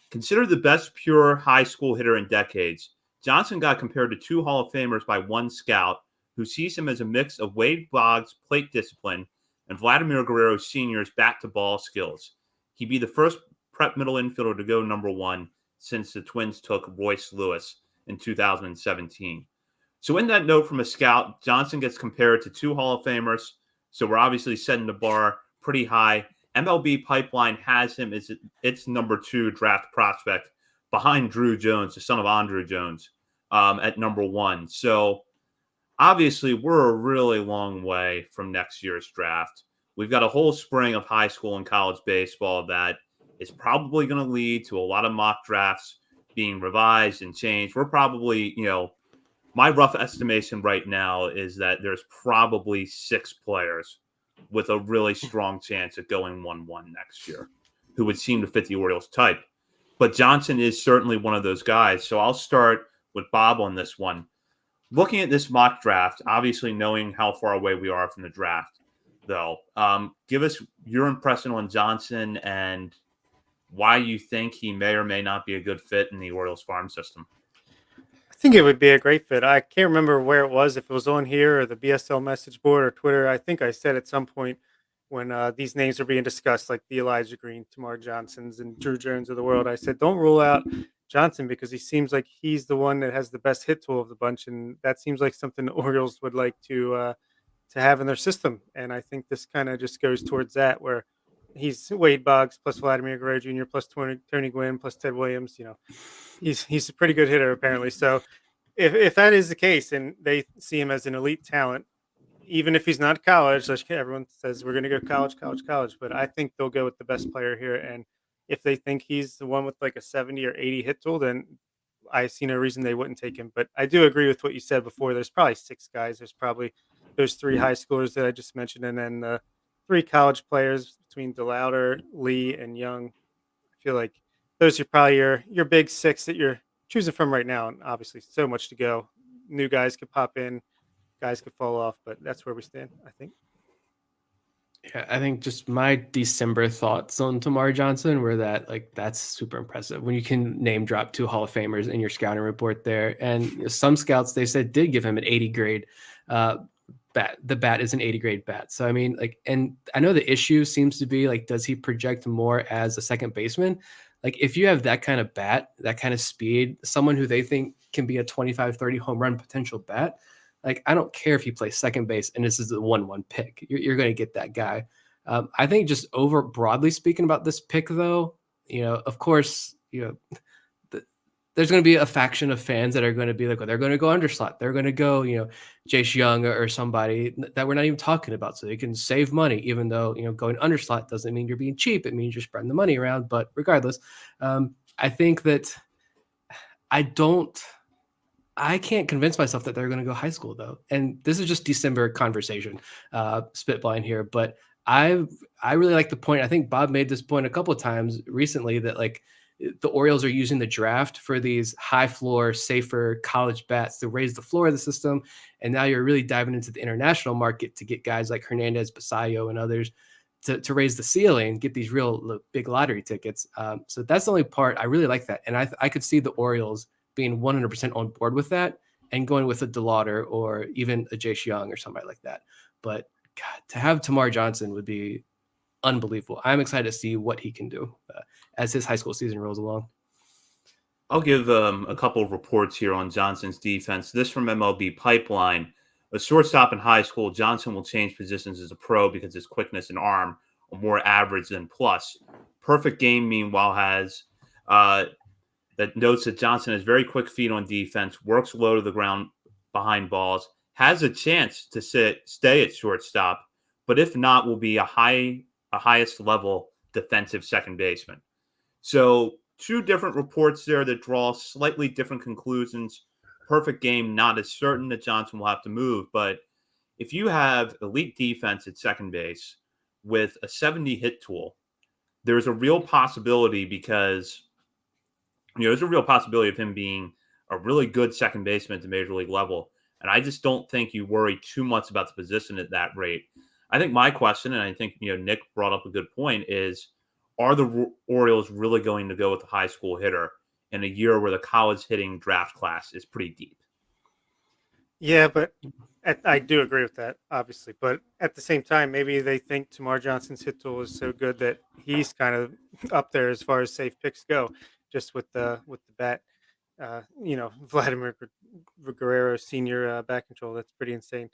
Considered the best pure high school hitter in decades, Johnson got compared to 2 Hall of Famers by one scout who sees him as a mix of Wade Boggs' plate discipline and Vladimir Guerrero Sr.'s bat-to-ball skills. He'd be the first prep middle infielder to go number 1 since the Twins took Royce Lewis in 2017. So in that note from a scout, Johnson gets compared to 2 Hall of Famers, so we're obviously setting the bar pretty high. MLB Pipeline has him as its number 2 draft prospect behind Drew Jones, the son of Andrew Jones, at number 1. So obviously, we're a really long way from next year's draft. We've got a whole spring of high school and college baseball that is probably going to lead to a lot of mock drafts being revised and changed. We're probably, my rough estimation right now is that there's probably 6 players with a really strong chance of going 1-1 next year who would seem to fit the Orioles type. But Johnson is certainly one of those guys. So I'll start with Bob on this one. Looking at this mock draft, obviously knowing how far away we are from the draft, though, give us your impression on Johnson and why you think he may or may not be a good fit in the Orioles farm system. I think it would be a great fit. I can't remember where it was, if it was on here or the BSL message board or Twitter. I think I said at some point when these names are being discussed, like the Elijah Green, Tamar Johnsons, and Drew Jones of the world, I said, don't rule out Johnson because he seems like he's the one that has the best hit tool of the bunch, and that seems like something the Orioles would like to have in their system. And I think this kind of just goes towards that, where he's Wade Boggs plus Vladimir Guerrero Jr. plus Tony Gwynn plus Ted Williams. He's a pretty good hitter apparently. So if that is the case, and they see him as an elite talent, even if he's not college, like everyone says, we're going to go college, but I think they'll go with the best player here. And if they think he's the one with like a 70 or 80 hit tool, then I see no reason they wouldn't take him. But I do agree with what you said before. There's probably 6 guys. There's probably those 3 high schoolers that I just mentioned, and then the 3 college players between DeLauder, Lee, and Young. I feel like those are probably your big 6 that you're choosing from right now. And obviously so much to go. New guys could pop in, guys could fall off, but that's where we stand, I think. Yeah, I think just my December thoughts on Tamar Johnson were that that's super impressive when you can name drop 2 Hall of Famers in your scouting report there. And some scouts, they said, did give him an 80 grade bat. The bat is an 80 grade bat. So I mean, and I know the issue seems to be does he project more as a second baseman? If you have that kind of bat, that kind of speed, someone who they think can be a 25-30 home run potential bat, I don't care if he plays second base and this is the 1-1 pick. You're going to get that guy. I think just over broadly speaking about this pick, though, of course, there's going to be a faction of fans that are going to be they're going to go underslot. They're going to go, Jace Young or somebody that we're not even talking about, so they can save money. Even though going underslot doesn't mean you're being cheap; it means you're spreading the money around. But regardless, I think that I can't convince myself that they're going to go high school, though. And this is just December conversation, spitballing here. But I really like the point. I think Bob made this point a couple of times recently that the Orioles are using the draft for these high floor, safer college bats to raise the floor of the system. And now you're really diving into the international market to get guys like Hernandez, Basayo, and others to raise the ceiling, get these real big lottery tickets. So that's the only part I really like that. And I could see the Orioles being 100% on board with that and going with a DeLauder or even a Jace Young or somebody like that. But God, to have Tamar Johnson would be unbelievable. I'm excited to see what he can do as his high school season rolls along. I'll give a couple of reports here on Johnson's defense. This from MLB Pipeline. A shortstop in high school, Johnson will change positions as a pro because his quickness and arm are more average than plus. Perfect game, meanwhile, has that notes that Johnson has very quick feet on defense, works low to the ground behind balls, has a chance to stay at shortstop, but if not, will be a highest level defensive second baseman. So 2 different reports there that draw slightly different conclusions. Perfect game, not as certain that Johnson will have to move, but if you have elite defense at second base with a 70 hit tool, there's a real possibility there's a real possibility of him being a really good second baseman at the major league level. And I just don't think you worry too much about the position at that rate. I think my question, and I think Nick brought up a good point, is are the Orioles really going to go with a high school hitter in a year where the college hitting draft class is pretty deep? Yeah, but I do agree with that, obviously. But at the same time, maybe they think Tamar Johnson's hit tool is so good that he's kind of up there as far as safe picks go, just with the bat. Vladimir Guerrero senior bat control. That's pretty insane.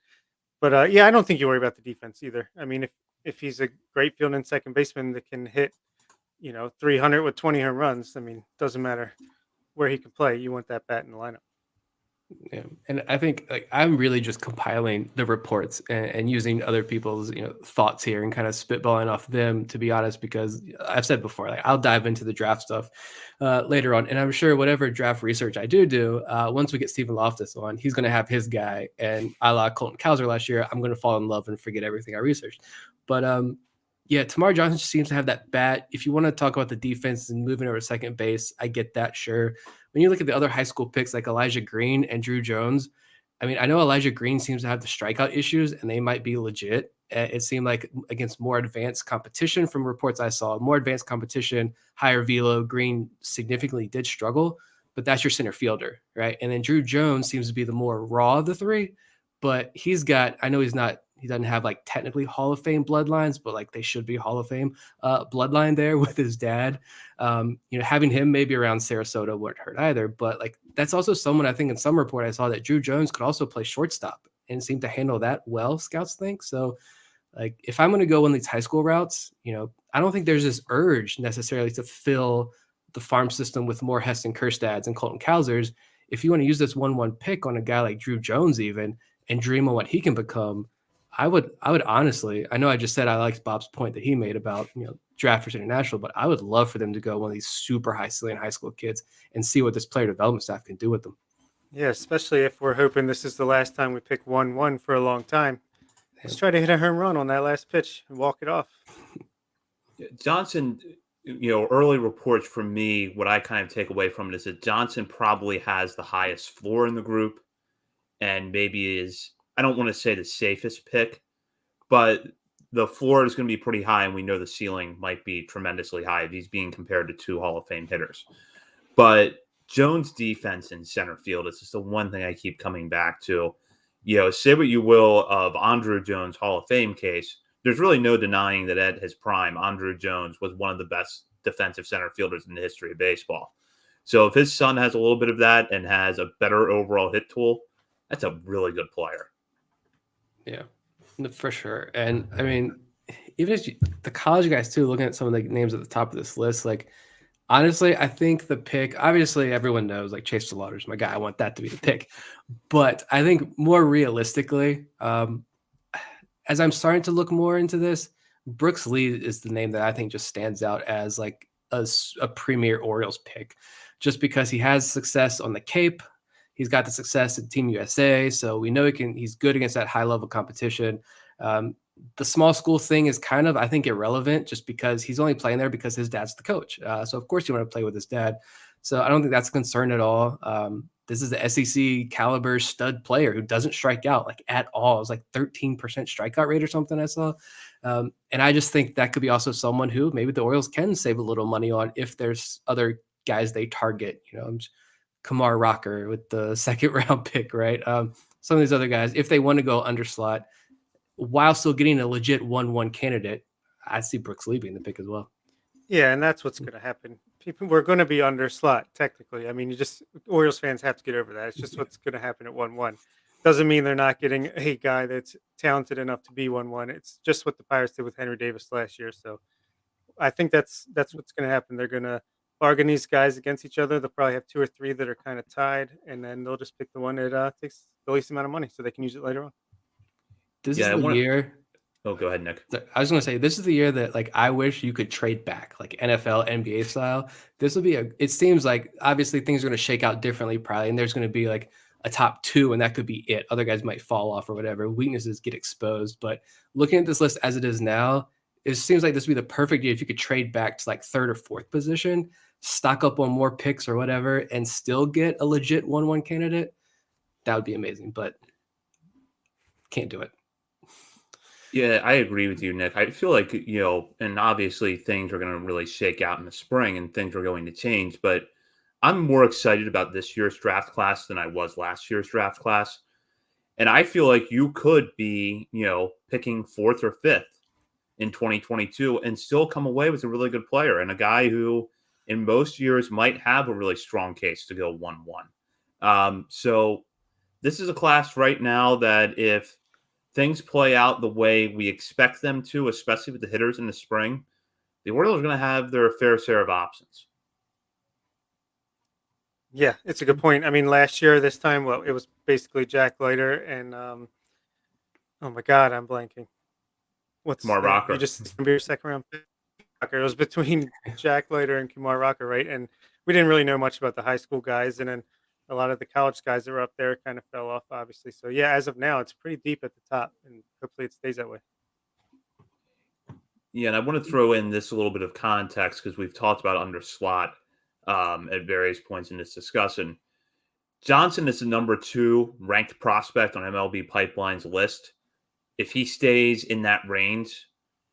But yeah, I don't think you worry about the defense either. I mean, if he's a great fielding second baseman that can hit 300 with 20 home runs, I mean, doesn't matter where he can play. You want that bat in the lineup. Yeah, and I think I'm really just compiling the reports and using other people's thoughts here and kind of spitballing off them, to be honest, because I've said before, I'll dive into the draft stuff later on, and I'm sure whatever draft research I do, once we get Stephen Loftus on, he's going to have his guy, and a la Colton Cowser last year, I'm going to fall in love and forget everything I researched. But yeah, Tamar Johnson just seems to have that bat. If you want to talk about the defense and moving over to second base, I get that, sure. When you look at the other high school picks like Elijah Green and Drew Jones, I mean, I know Elijah Green seems to have the strikeout issues, and they might be legit. It seemed like against more advanced competition from reports I saw, more advanced competition, higher velo, Green significantly did struggle, but that's your center fielder, right? And then Drew Jones seems to be the more raw of the three, but I know he doesn't have technically Hall of Fame bloodlines, but they should be Hall of Fame bloodline there with his dad. Having him maybe around Sarasota wouldn't hurt either. But that's also someone I think in some report I saw that Drew Jones could also play shortstop and seem to handle that well, scouts think. So if I'm going to go one of these high school routes, I don't think there's this urge necessarily to fill the farm system with more Heston Kjerstads and Colton Cowsers. If you want to use this 1-1 pick on a guy like Drew Jones even and dream on what he can become, I would honestly, I know I just said I liked Bob's point that he made about, Drafters International, but I would love for them to go one of these super high ceiling high school kids and see what this player development staff can do with them. Yeah, especially if we're hoping this is the last time we pick 1-1 for a long time. Let's try to hit a home run on that last pitch and walk it off. Johnson, early reports from me, what I kind of take away from it is that Johnson probably has the highest floor in the group and maybe is, I don't want to say the safest pick, but the floor is going to be pretty high, and we know the ceiling might be tremendously high if he's being compared to 2 Hall of Fame hitters. But Jones' defense in center field is just the one thing I keep coming back to. Say what you will of Andrew Jones' Hall of Fame case, there's really no denying that at his prime, Andrew Jones was one of the best defensive center fielders in the history of baseball. So if his son has a little bit of that and has a better overall hit tool, that's a really good player. Yeah, for sure. And I mean, even as the college guys too, looking at some of the names at the top of this list, honestly, I think the pick, obviously everyone knows Chase Delauder's my guy. I want that to be the pick. But I think more realistically, as I'm starting to look more into this, Brooks Lee is the name that I think just stands out as a premier Orioles pick, just because he has success on the Cape. He's got the success at Team USA, so we know he's good against that high-level competition. The small school thing is kind of, I think, irrelevant just because he's only playing there because his dad's the coach. So, of course, you want to play with his dad. So I don't think that's a concern at all. This is the SEC caliber stud player who doesn't strike out at all. It's 13% strikeout rate or something I saw. And I just think that could be also someone who maybe the Orioles can save a little money on if there's other guys they target, Kamar Rocker with the 2nd round pick, right? Some of these other guys, if they want to go underslot while still getting a legit 1-1 candidate, I see Brooks Lee being the pick as well. Yeah, and that's what's going to happen. We're going to be underslot technically. I mean, Orioles fans have to get over that. It's just what's going to happen at 1-1. Doesn't mean they're not getting a guy that's talented enough to be 1-1. It's just what the Pirates did with Henry Davis last year. So I think that's what's going to happen. They're going to bargain these guys against each other. They'll probably have 2 or 3 that are kind of tied, and then they'll just pick the one that takes the least amount of money so they can use it later on. This Yeah, is I the want to. year. Oh, go ahead, Nick. I was going to say, this is the year that like I wish you could trade back, like NFL, NBA style. This will be it seems like obviously things are going to shake out differently probably, and there's going to be like a top 2, and that could be it. Other guys might fall off or whatever. Weaknesses get exposed. But looking at this list as it is now, it seems like this would be the perfect year if you could trade back to like 3rd or 4th position, stock up on more picks or whatever, and still get a legit 1-1 candidate. That would be amazing, but can't do it. Yeah, I agree with you, Nick. I feel like, and obviously things are going to really shake out in the spring and things are going to change, but I'm more excited about this year's draft class than I was last year's draft class. And I feel like you could be, picking 4th or 5th in 2022 and still come away with a really good player and a guy who in most years might have a really strong case to go 1-1. So this is a class right now that if things play out the way we expect them to, especially with the hitters in the spring, the Orioles are going to have their fair share of options. Yeah, it's a good point. I mean, last year, this time, it was basically Jack Leiter and, oh my God, I'm blanking. What's Kumar his name? Rocker. You just your second round pick. Rocker. It was between Jack Leiter and Kumar Rocker, right? And we didn't really know much about the high school guys, and then a lot of the college guys that were up there kind of fell off, obviously. So yeah, as of now, it's pretty deep at the top, and hopefully it stays that way. Yeah, and I want to throw in this a little bit of context because we've talked about under slot at various points in this discussion. Johnson is the number 2 ranked prospect on MLB Pipeline's list. If he stays in that range,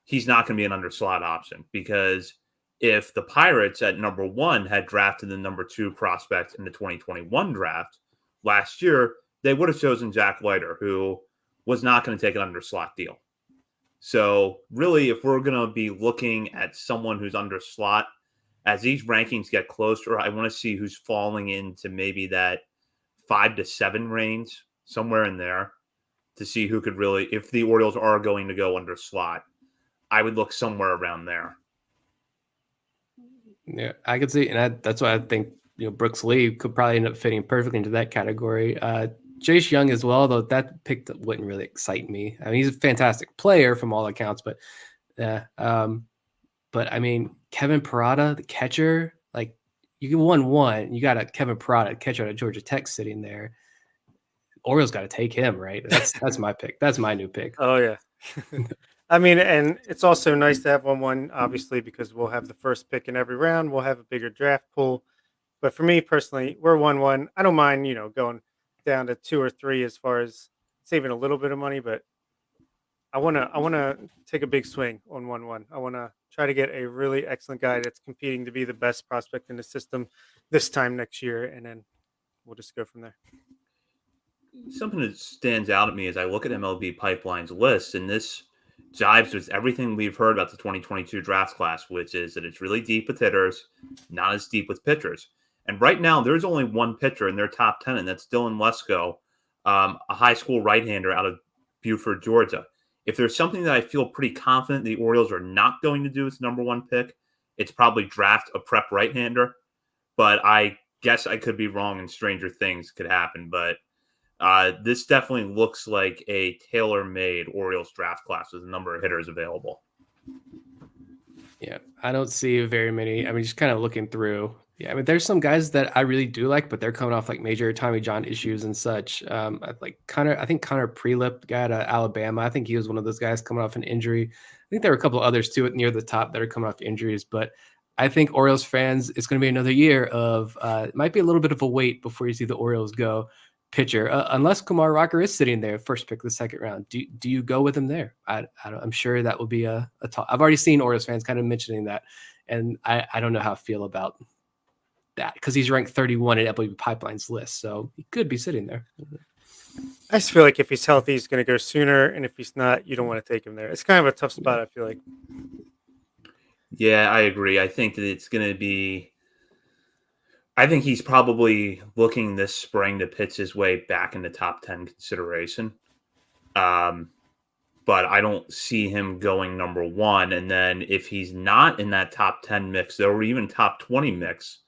he's not going to be an under slot option because if the Pirates at number 1 had drafted the number 2 prospect in the 2021 draft last year, they would have chosen Jack Leiter, who was not going to take an under slot deal. So really, if we're going to be looking at someone who's under slot, as these rankings get closer, I want to see who's falling into maybe that 5 to 7 range, somewhere in there, to see who could really, if the Orioles are going to go under slot, I would look somewhere around there. Yeah, I could see, and that's why I think Brooks Lee could probably end up fitting perfectly into that category. Jace Young as well, though that pick wouldn't really excite me. I mean, he's a fantastic player from all accounts, but I mean, Kevin Perrotta, the catcher, like you can 1-1, you got a Kevin Perrotta catcher out of Georgia Tech sitting there. Orioles got to take him, right? That's my pick. That's my new pick. Oh yeah. I mean, and it's also nice to have 1-1, obviously, because we'll have the first pick in every round. We'll have a bigger draft pool. But for me personally, we're 1-1. I don't mind, going down to 2 or 3 as far as saving a little bit of money, but I wanna take a big swing on 1-1. I wanna try to get a really excellent guy that's competing to be the best prospect in the system this time next year, and then we'll just go from there. Something that stands out at me as I look at MLB Pipeline's list, and this jives with everything we've heard about the 2022 draft class, which is that it's really deep with hitters, not as deep with pitchers. And right now, there's only one pitcher in their top 10, and that's Dylan Lesko, a high school right-hander out of Buford, Georgia. If there's something that I feel pretty confident the Orioles are not going to do as number 1 pick, it's probably draft a prep right-hander. But I guess I could be wrong and stranger things could happen. But this definitely looks like a tailor-made Orioles draft class with a number of hitters available. Yeah, I don't see very many. I mean, just kind of looking through. Yeah, I mean, there's some guys that I really do like, but they're coming off like major Tommy John issues and such. Like Connor, I think Connor Prelip, guy out of Alabama. I think he was one of those guys coming off an injury. I think there were a couple others too near the top that are coming off injuries, but I think Orioles fans, it's going to be another year of it might be a little bit of a wait before you see the Orioles go pitcher, unless Kumar Rocker is sitting there first pick of the second round. Do you go with him there? I'm sure that will be a talk. I've already seen Orioles fans kind of mentioning that, and I don't know how I feel about that because he's ranked 31 at MLB Pipeline's list, so he could be sitting there. I just feel like if he's healthy, he's going to go sooner, and if he's not, you don't want to take him there. It's kind of a tough spot, I feel like. Yeah, I agree. I think that it's going to be – I think he's probably looking this spring to pitch his way back in the top 10 consideration. but I don't see him going number 1. And then if he's not in that top 10 mix, or even top 20 mix,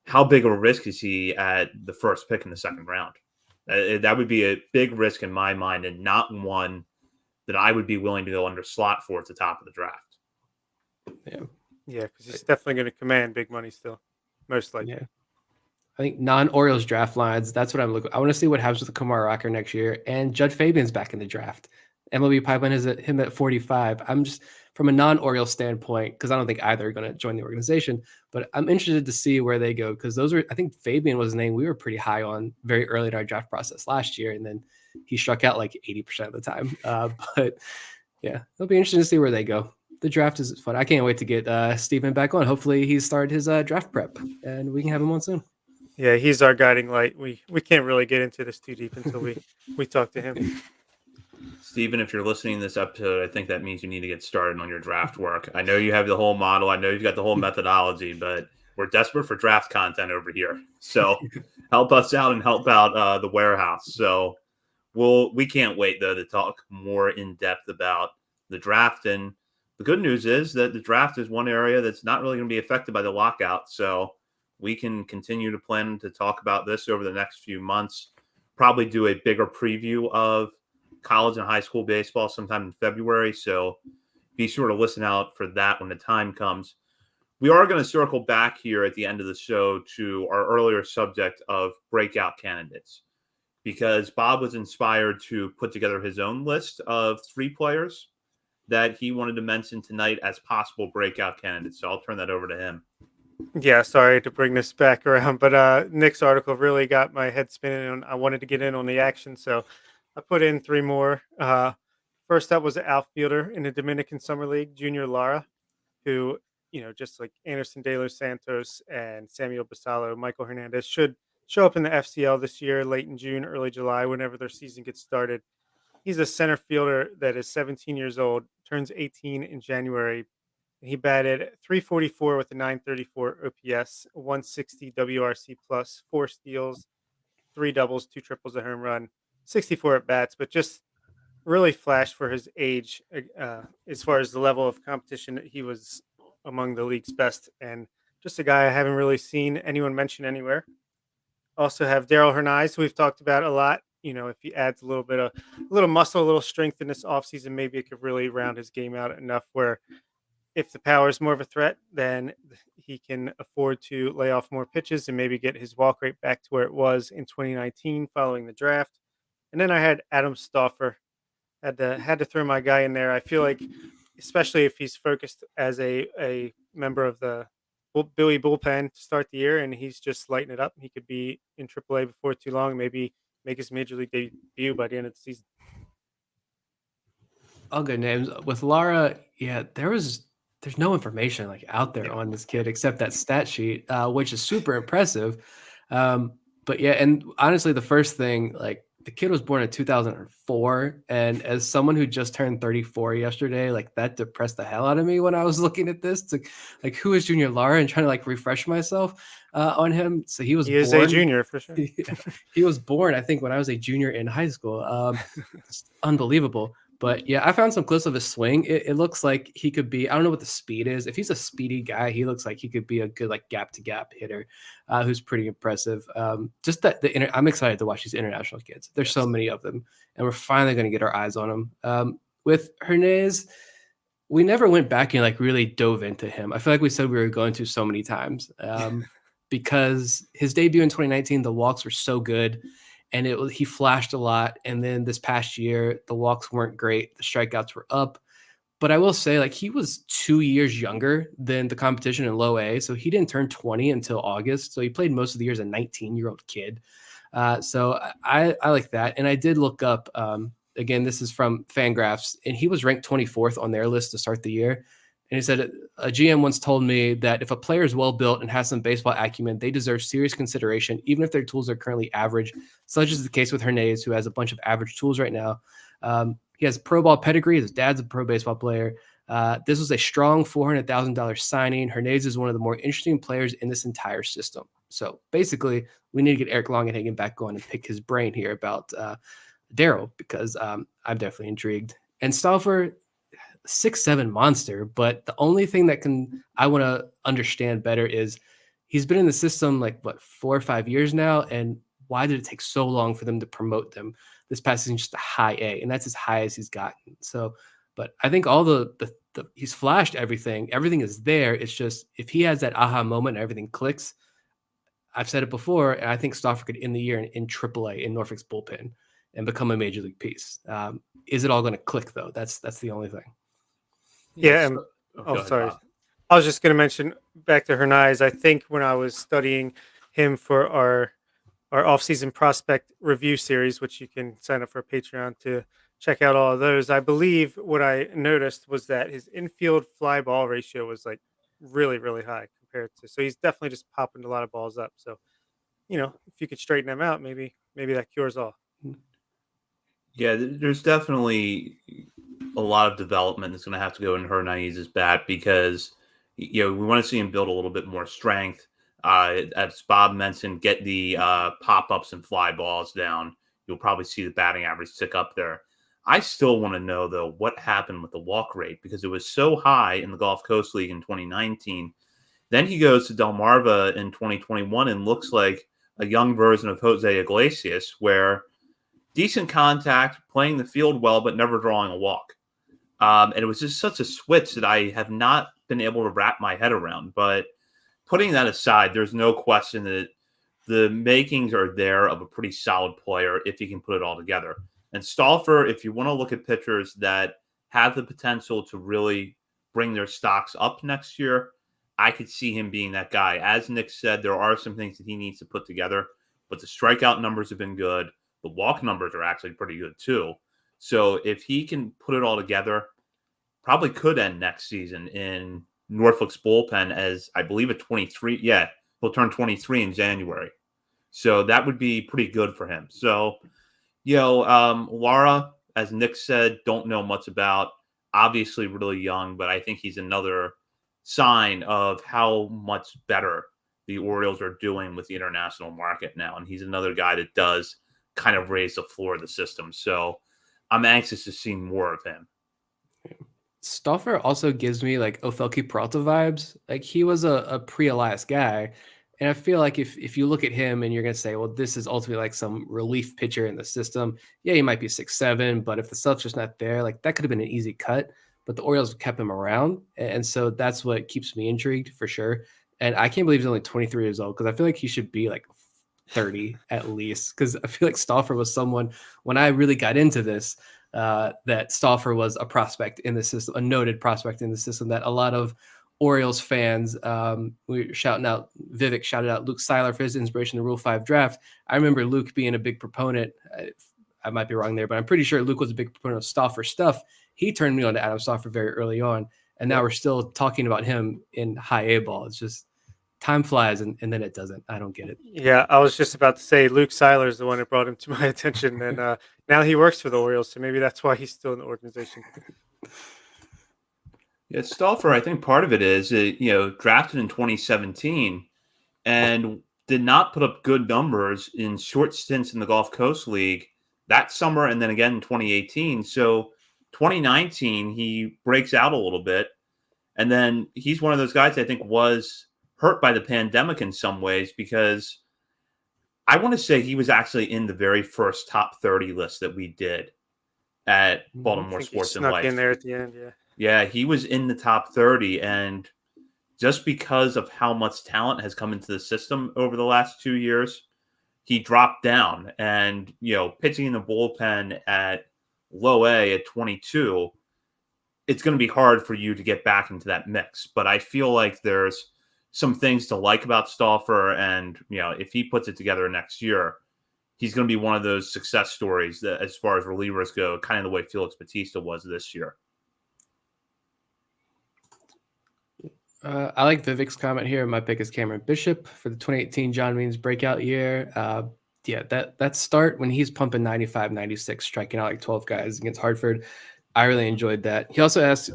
how big of a risk is he at the first pick in the second round? That would be a big risk in my mind, and not one that I would be willing to go under slot for at the top of the draft. Yeah, because he's definitely going to command big money still, most likely. Yeah. I think non-Orioles draft lines, that's what I'm looking. I want to see what happens with Kumar Rocker next year. And Judge Fabian's back in the draft. MLB Pipeline has him at 45. I'm just, from a non-Orioles standpoint, because I don't think either are going to join the organization, but I'm interested to see where they go, because those are, I think Fabian was a name we were pretty high on very early in our draft process last year, and then he struck out like 80% of the time. But yeah, it'll be interesting to see where they go. The draft is fun. I can't wait to get Steven back on. Hopefully he started his draft prep, and we can have him on soon. Yeah, he's our guiding light. We can't really get into this too deep until we talk to him. Steven, if you're listening to this episode, I think that means you need to get started on your draft work. I know you have the whole model. I know you've got the whole methodology, but we're desperate for draft content over here. So help us out and help out the warehouse. So we can't wait, though, to talk more in depth about the draft. And the good news is that the draft is one area that's not really going to be affected by the lockout. So we can continue to plan to talk about this over the next few months, probably do a bigger preview of college and high school baseball sometime in February. So be sure to listen out for that when the time comes. We are going to circle back here at the end of the show to our earlier subject of breakout candidates, because Bob was inspired to put together his own list of 3 players that he wanted to mention tonight as possible breakout candidates. So I'll turn that over to him. Yeah, sorry to bring this back around, but Nick's article really got my head spinning, and I wanted to get in on the action, so I put in 3 more. First up was an outfielder in the Dominican Summer League, Junior Lara, who, just like Anderson De Los Santos and Samuel Basallo, Michael Hernandez should show up in the FCL this year, late in June, early July, whenever their season gets started. He's a center fielder that is 17 years old, turns 18 in January. He batted .344 with a .934 OPS, 160 WRC plus, 4 steals, 3 doubles, 2 triples, a home run, 64 at bats, but just really flashed for his age. As far as the level of competition, he was among the league's best, and just a guy I haven't really seen anyone mention anywhere. Also have Daryl Hernandez, who we've talked about a lot. If he adds a little muscle, a little strength in this offseason, maybe it could really round his game out enough where if the power is more of a threat, then he can afford to lay off more pitches and maybe get his walk rate back to where it was in 2019 following the draft. And then I had Adam Stauffer. Had to throw my guy in there. I feel like, especially if he's focused as a member of the Billy bullpen to start the year, and he's just lighting it up, he could be in AAA before too long. Maybe make his major league debut by the end of the season. All good names. With Lara, yeah, there's no information like out there on this kid except that stat sheet, which is super impressive. But yeah, and honestly, the first thing, like, the kid was born in 2004, and as someone who just turned 34 yesterday, like, that depressed the hell out of me when I was looking at this. To, like, who is Junior Lara, and trying to like refresh myself on him. So he is born, a junior for sure. He was born, I think, when I was a junior in high school. It's unbelievable. But yeah, I found some clips of his swing. It looks like he could be, I don't know what the speed is. If he's a speedy guy, he looks like he could be a good like gap to gap hitter who's pretty impressive. Just that I'm excited to watch these international kids. There's so many of them, and we're finally going to get our eyes on them. With Hernandez, we never went back and like really dove into him. I feel like we said we were going to so many times because his debut in 2019, the walks were so good. And he flashed a lot. And then this past year, the walks weren't great. The strikeouts were up. But I will say, like, he was 2 years younger than the competition in low A. So he didn't turn 20 until August. So he played most of the year as a 19-year-old kid. So I like that. And I did look up, again, this is from Fangraphs, and he was ranked 24th on their list to start the year. And he said, a GM once told me that if a player is well-built and has some baseball acumen, they deserve serious consideration, even if their tools are currently average, such as the case with Hernandez, who has a bunch of average tools right now. He has pro ball pedigree. His dad's a pro baseball player. This was a strong $400,000 signing. Hernandez is one of the more interesting players in this entire system. So basically, we need to get Eric Longenhagen back on and pick his brain here about Daryl, because I'm definitely intrigued. And Stauffer, 6'7" monster, but the only thing that I want to understand better is he's been in the system like 4 or 5 years now, and why did it take so long for them to promote them? This past season just a high A, and that's as high as he's gotten. So, but I think all the he's flashed everything. Everything is there. It's just if he has that aha moment and everything clicks. I've said it before, and I think Stauffer could end the year in AAA in Norfolk's bullpen and become a major league piece. Is it all going to click though? That's the only thing. Yeah. Ahead, Sorry. Bob. I was just going to mention back to Hernandez. I think when I was studying him for our off-season prospect review series, which you can sign up for Patreon to check out all of those, I believe what I noticed was that his infield fly ball ratio was like really, really high compared to. So he's definitely just popping a lot of balls up. So, if you could straighten him out, maybe that cures all. Yeah, there's definitely a lot of development that's going to have to go in Hernandez's bat because we want to see him build a little bit more strength. As Bob mentioned, get the pop-ups and fly balls down. You'll probably see the batting average tick up there. I still want to know, though, what happened with the walk rate because it was so high in the Gulf Coast League in 2019. Then he goes to Delmarva in 2021 and looks like a young version of Jose Iglesias, where decent contact, playing the field well, but never drawing a walk. And it was just such a switch that I have not been able to wrap my head around. But putting that aside, there's no question that the makings are there of a pretty solid player if he can put it all together. And Stauffer, if you want to look at pitchers that have the potential to really bring their stocks up next year, I could see him being that guy. As Nick said, there are some things that he needs to put together, but the strikeout numbers have been good. The walk numbers are actually pretty good too. So if he can put it all together, probably could end next season in Norfolk's bullpen as I believe at 23. Yeah, he'll turn 23 in January. So that would be pretty good for him. So, Lara, as Nick said, don't know much about. Obviously really young, but I think he's another sign of how much better the Orioles are doing with the international market now. And he's another guy that does kind of raise the floor of the system. So I'm anxious to see more of him. Stauffer also gives me like Ofelky Peralta vibes. Like he was a pre-Elias guy. And I feel like if you look at him and you're going to say, well, this is ultimately like some relief pitcher in the system. Yeah, he might be 6'7", but if the stuff's just not there, like that could have been an easy cut. But the Orioles kept him around. And so that's what keeps me intrigued for sure. And I can't believe he's only 23 years old because I feel like he should be like 30 at least. Because I feel like Stauffer was someone, when I really got into this, that Stauffer was a prospect in the system, a noted prospect in the system that a lot of Orioles fans, we were shouting out, Vivek shouted out Luke Seiler for his inspiration in the Rule 5 draft. I remember Luke being a big proponent. I might be wrong there, but I'm pretty sure Luke was a big proponent of Stauffer stuff. He turned me on to Adam Stauffer very early on, and now we're still talking about him in high A ball. It's just time flies, and then it doesn't. I don't get it. Yeah, I was just about to say Luke Seiler is the one that brought him to my attention, and now he works for the Orioles, so maybe that's why he's still in the organization. Yeah, Stauffer, I think part of it is, drafted in 2017 and did not put up good numbers in short stints in the Gulf Coast League that summer and then again in 2018. So 2019, he breaks out a little bit. And then he's one of those guys I think was hurt by the pandemic in some ways because I want to say he was actually in the very first top 30 list that we did at Baltimore Sports and Life. In there at the end, yeah. Yeah, he was in the top 30, and just because of how much talent has come into the system over the last 2 years, he dropped down. And, pitching in the bullpen at low A at 22, it's going to be hard for you to get back into that mix. But I feel like there's some things to like about Stauffer, and, if he puts it together next year, he's going to be one of those success stories that, as far as relievers go, kind of the way Felix Bautista was this year. I like Vivek's comment here. My pick is Cameron Bishop for the 2018 John Means breakout year. That start when he's pumping 95, 96, striking out like 12 guys against Hartford. I really enjoyed that. He also asked,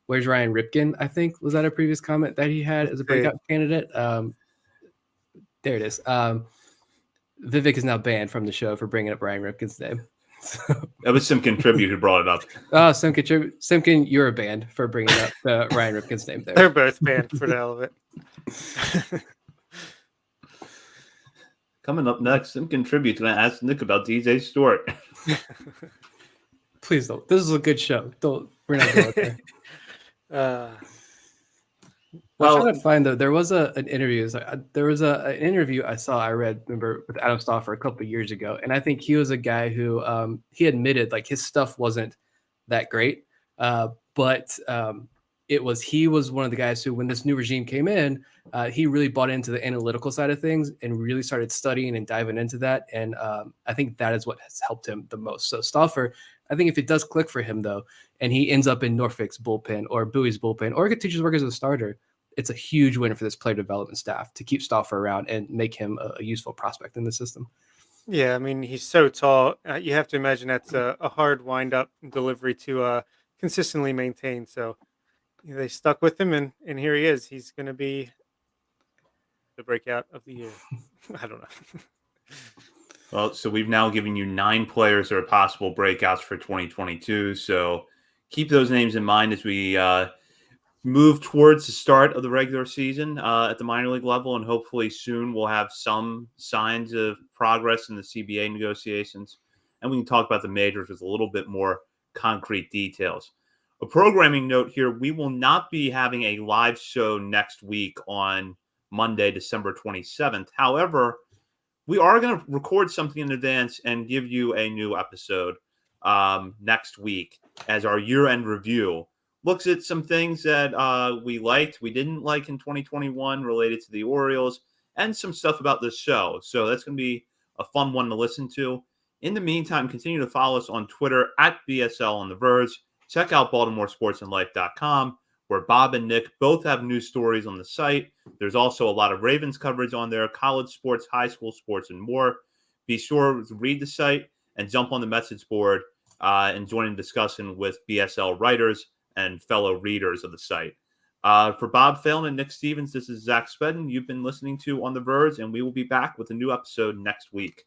where's Ryan Ripken? I think was that a previous comment that he had as a breakout candidate. There it is. Vivek is now banned from the show for bringing up Ryan Ripken's name. That was Simkin Tribute who brought it up. Simkin, you're a band for bringing up Ryan Ripken's name there. They're both banned for the hell of it. Coming up next, Simkin Tribute. Going to ask Nick about DJ Stewart. Please don't. This is a good show. We're not going there. I'm trying to find though. There was an interview. An interview I read. Remember with Adam Stauffer a couple of years ago, and I think he was a guy who he admitted like his stuff wasn't that great, but he was one of the guys who, when this new regime came in, he really bought into the analytical side of things and really started studying and diving into that. And I think that is what has helped him the most. So Stauffer, I think if it does click for him though, and he ends up in Norfolk's bullpen or Bowie's bullpen or continues to work as a starter, it's a huge win for this player development staff to keep Stauffer around and make him a useful prospect in the system. Yeah, I mean, he's so tall. You have to imagine that's a hard wind-up delivery to consistently maintain. So they stuck with him, and here he is. He's going to be the breakout of the year. I don't know. Well, so we've now given you 9 players that are possible breakouts for 2022. So keep those names in mind as we move towards the start of the regular season at the minor league level, and hopefully soon we'll have some signs of progress in the CBA negotiations, and we can talk about the majors with a little bit more concrete details. A programming note here, we will not be having a live show next week on Monday, December 27th. However, we are going to record something in advance and give you a new episode next week as our year-end review looks at some things that we liked, we didn't like in 2021 related to the Orioles, and some stuff about this show. So that's going to be a fun one to listen to. In the meantime, continue to follow us on Twitter at BSL on the Verge. Check out BaltimoreSportsAndLife.com, where Bob and Nick both have news stories on the site. There's also a lot of Ravens coverage on there, college sports, high school sports, and more. Be sure to read the site and jump on the message board and join in discussion with BSL writers and fellow readers of the site. For Bob Phelan and Nick Stevens, this is Zach Spedden. You've been listening to On the Verge, and we will be back with a new episode next week.